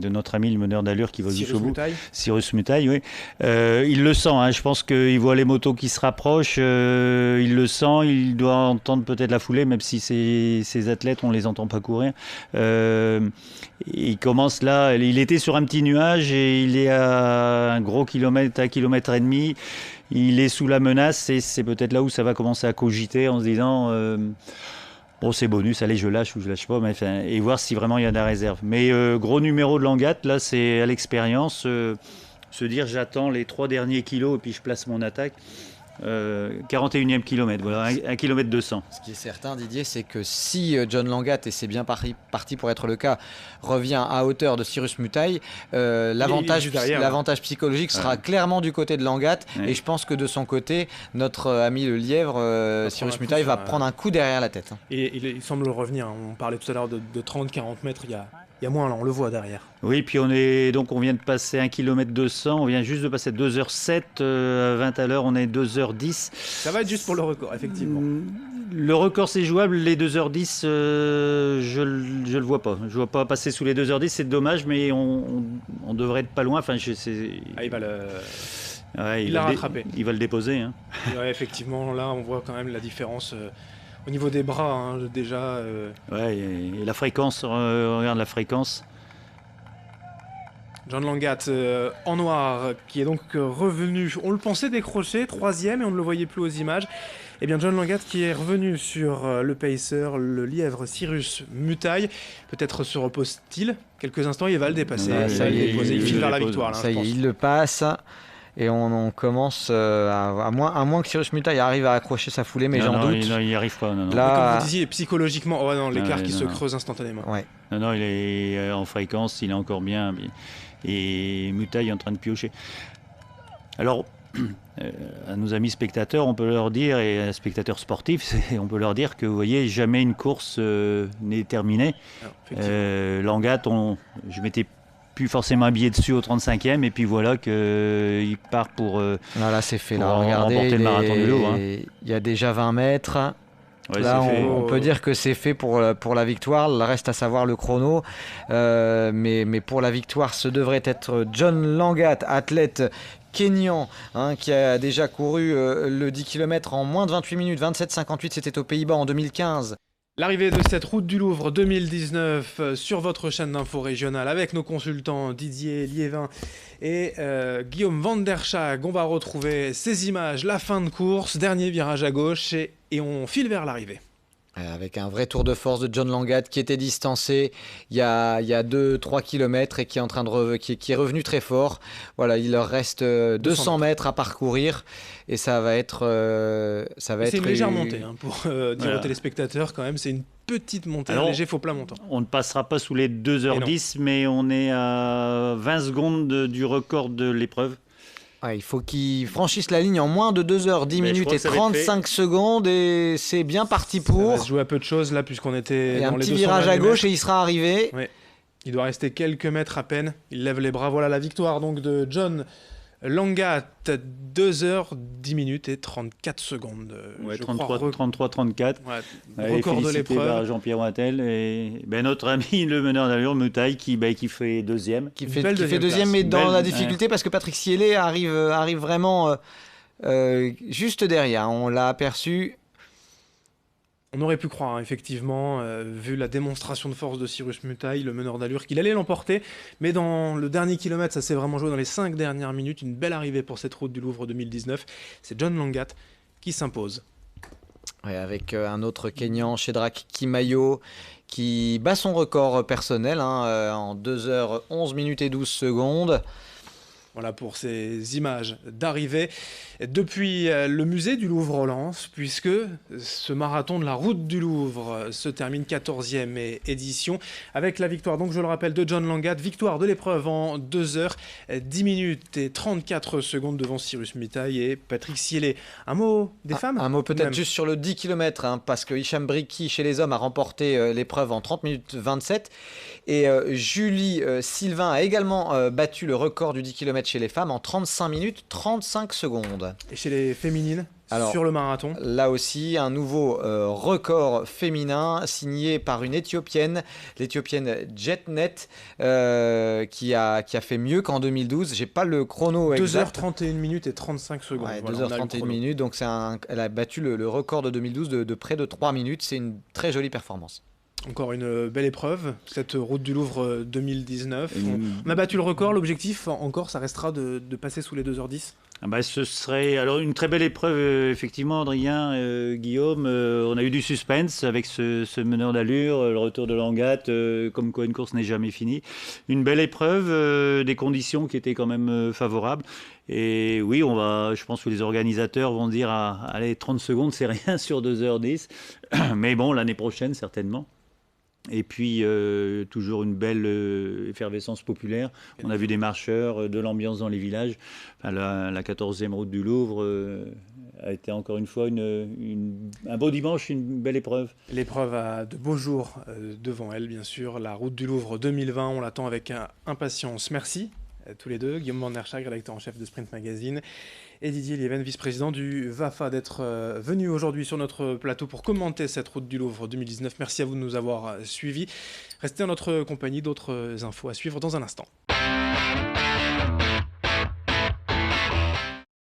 S2: notre ami le meneur d'allure qui va jusqu'au bout, Cyrus Mutail, oui. Il le sent, hein. Je pense qu'il voit les motos qui se rapprochent, il le sent, il doit entendre peut-être la foulée, même si ces athlètes, on ne les entend pas courir. Il commence là, il était sur un petit nuage et il est à un gros kilomètre, 1,5 km. Il est sous la menace et c'est peut-être là où ça va commencer à cogiter en se disant... Bon, c'est bonus, allez, je lâche ou je lâche pas, mais, enfin, et voir si vraiment il y a de la réserve. Mais gros numéro de Langat, là, c'est à l'expérience, se dire j'attends les 3 derniers kilos et puis je place mon attaque. 41e kilomètre, voilà, 1 km 200.
S3: Ce qui est certain, Didier, c'est que si John Langat, et c'est bien parti pour être le cas, revient à hauteur de Cyrus Mutail, l'avantage psychologique sera clairement du côté de Langat. Ouais. Et je pense que de son côté, notre ami le lièvre, Cyrus Mutail, va prendre un coup derrière la tête.
S1: Et il semble revenir. On parlait tout à l'heure de 30-40 mètres. Il y a moins là, on le voit derrière.
S2: Oui, puis on vient de passer 1 km 200, on vient juste de passer 2h07, 20 à l'heure, on est 2h10.
S1: Ça va être juste pour le record, effectivement.
S2: Le record c'est jouable, les 2h10, je le vois pas. Je vois pas passer sous les 2h10, c'est dommage, mais on devrait être pas loin. Enfin,
S1: il va le...
S2: Ouais,
S1: il l'a rattrapé.
S2: Il va le déposer. Hein.
S1: Ouais, effectivement, là on voit quand même la différence... Au niveau des bras, hein, déjà...
S2: Ouais, et la fréquence, regarde la fréquence.
S1: John Langat en noir, qui est donc revenu, on le pensait décrocher, 3e, et on ne le voyait plus aux images. Eh bien, John Langat qui est revenu sur le pacer, le lièvre Cyrus Mutail. Peut-être se repose-t-il quelques instants, il va le dépasser. Il file vers la victoire. Là,
S3: ça y est, il le passe. Et on commence à moins que Cyrus Mutail arrive à accrocher sa foulée, mais j'en doute.
S2: Non, il n'y arrive pas. Non.
S1: Là... Comme vous disiez, psychologiquement, l'écart qui se creuse instantanément.
S3: Ouais.
S2: Non, il est en fréquence, il est encore bien. Et Mutail est en train de piocher. Alors, à nos amis spectateurs, on peut leur dire, et spectateurs sportifs, on peut leur dire que, vous voyez, jamais une course n'est terminée. Langat, je m'étais plus forcément habillé dessus au 35e, et puis voilà qu'il part pour,
S3: là, c'est fait, là. Regardez,
S2: remporter le marathon du lot. Hein.
S3: Il y a déjà 20 mètres.
S2: Ouais,
S3: là, on peut dire que c'est fait pour la victoire. Il reste à savoir le chrono. Mais pour la victoire, ce devrait être John Langat, athlète kényan, qui a déjà couru le 10 km en moins de 28 minutes, 27,58. C'était aux Pays-Bas en 2015.
S1: L'arrivée de cette route du Louvre 2019 sur votre chaîne d'info régionale avec nos consultants Didier Liévin et Guillaume Van der Schaag. On va retrouver ces images, la fin de course, dernier virage à gauche et on file vers l'arrivée.
S3: Avec un vrai tour de force de John Langat qui était distancé il y a 2-3 km et qui est en train qui est revenu très fort. Voilà, il leur reste 200 mètres à parcourir et ça va être
S1: c'est une légère montée pour dire aux téléspectateurs quand même, c'est une petite montée, un léger faux plat montant.
S2: On ne passera pas sous les 2h10, mais on est à 20 secondes du record de l'épreuve.
S3: Il faut qu'il franchisse la ligne en moins de 2h10 minutes et 35 secondes et c'est bien parti pour.
S1: Ça va se jouer à peu de choses là puisqu'on était dans les 200
S3: un petit virage à gauche et il sera arrivé.
S1: Ouais. Il doit rester quelques mètres à peine. Il lève les bras. Voilà la victoire donc de John Langat, 2h10 minutes et 34 secondes.
S2: 33-34.
S1: Record de l'épreuve.
S2: Par Jean-Pierre Wattel et notre ami le meneur d'allure Mutail qui fait deuxième.
S3: Qui fait deuxième mais dans la difficulté parce que Patrick Sielé arrive vraiment juste derrière. On l'a aperçu.
S1: On aurait pu croire, effectivement, vu la démonstration de force de Cyrus Mutail, le meneur d'allure, qu'il allait l'emporter. Mais dans le dernier kilomètre, ça s'est vraiment joué dans les 5 dernières minutes. Une belle arrivée pour cette route du Louvre 2019. C'est John Langat qui s'impose.
S3: Ouais, avec un autre Kényan, Shedrack Kimayo, qui bat son record personnel en 2h11 minutes et 12 secondes.
S1: Voilà pour ces images d'arrivée depuis le musée du Louvre-Lens, puisque ce marathon de la route du Louvre se termine 14e édition avec la victoire, donc je le rappelle, de John Langat, victoire de l'épreuve en 2h10 minutes et 34 secondes devant Cyrus Mitaille et Patrick Sielé. Un mot des femmes ?
S3: Un mot peut-être juste sur le 10 km, parce que Hicham Briki chez les hommes a remporté l'épreuve en 30 minutes 27 et Julie Sylvain a également battu le record du 10 km chez les femmes en 35 minutes 35 secondes.
S1: Et chez les féminines, sur le marathon,
S3: là aussi, un nouveau record féminin signé par une Éthiopienne, l'Éthiopienne Jetnet, qui a fait mieux qu'en 2012. J'ai pas le chrono exact.
S1: 2h31 minutes et 35 secondes.
S3: Ouais,
S1: voilà,
S3: 2h31 minutes, donc elle a battu le record de 2012 de près de 3 minutes. C'est une très jolie performance.
S1: Encore une belle épreuve, cette route du Louvre 2019. On a battu le record, l'objectif encore, ça restera de passer sous les 2h10.
S2: Ce serait alors une très belle épreuve, effectivement, Adrien, Guillaume. On a eu du suspense avec ce meneur d'allure, le retour de Langat, comme quoi une course n'est jamais finie. Une belle épreuve, des conditions qui étaient quand même favorables. Et oui, je pense que les organisateurs vont dire allez, 30 secondes, c'est rien sur 2h10. Mais bon, l'année prochaine, certainement. Et puis, toujours une belle effervescence populaire. On a vu des marcheurs, de l'ambiance dans les villages. Enfin, la 14e route du Louvre a été encore une fois un beau dimanche, une belle épreuve.
S1: L'épreuve a de beaux jours devant elle, bien sûr. La route du Louvre 2020, on l'attend avec impatience. Merci à tous les deux. Guillaume Van Erschag, rédacteur en chef de Sprint Magazine, et Didier Lieven, vice-président du VAFA, d'être venu aujourd'hui sur notre plateau pour commenter cette route du Louvre 2019. Merci à vous de nous avoir suivis. Restez en notre compagnie, d'autres infos à suivre dans un instant.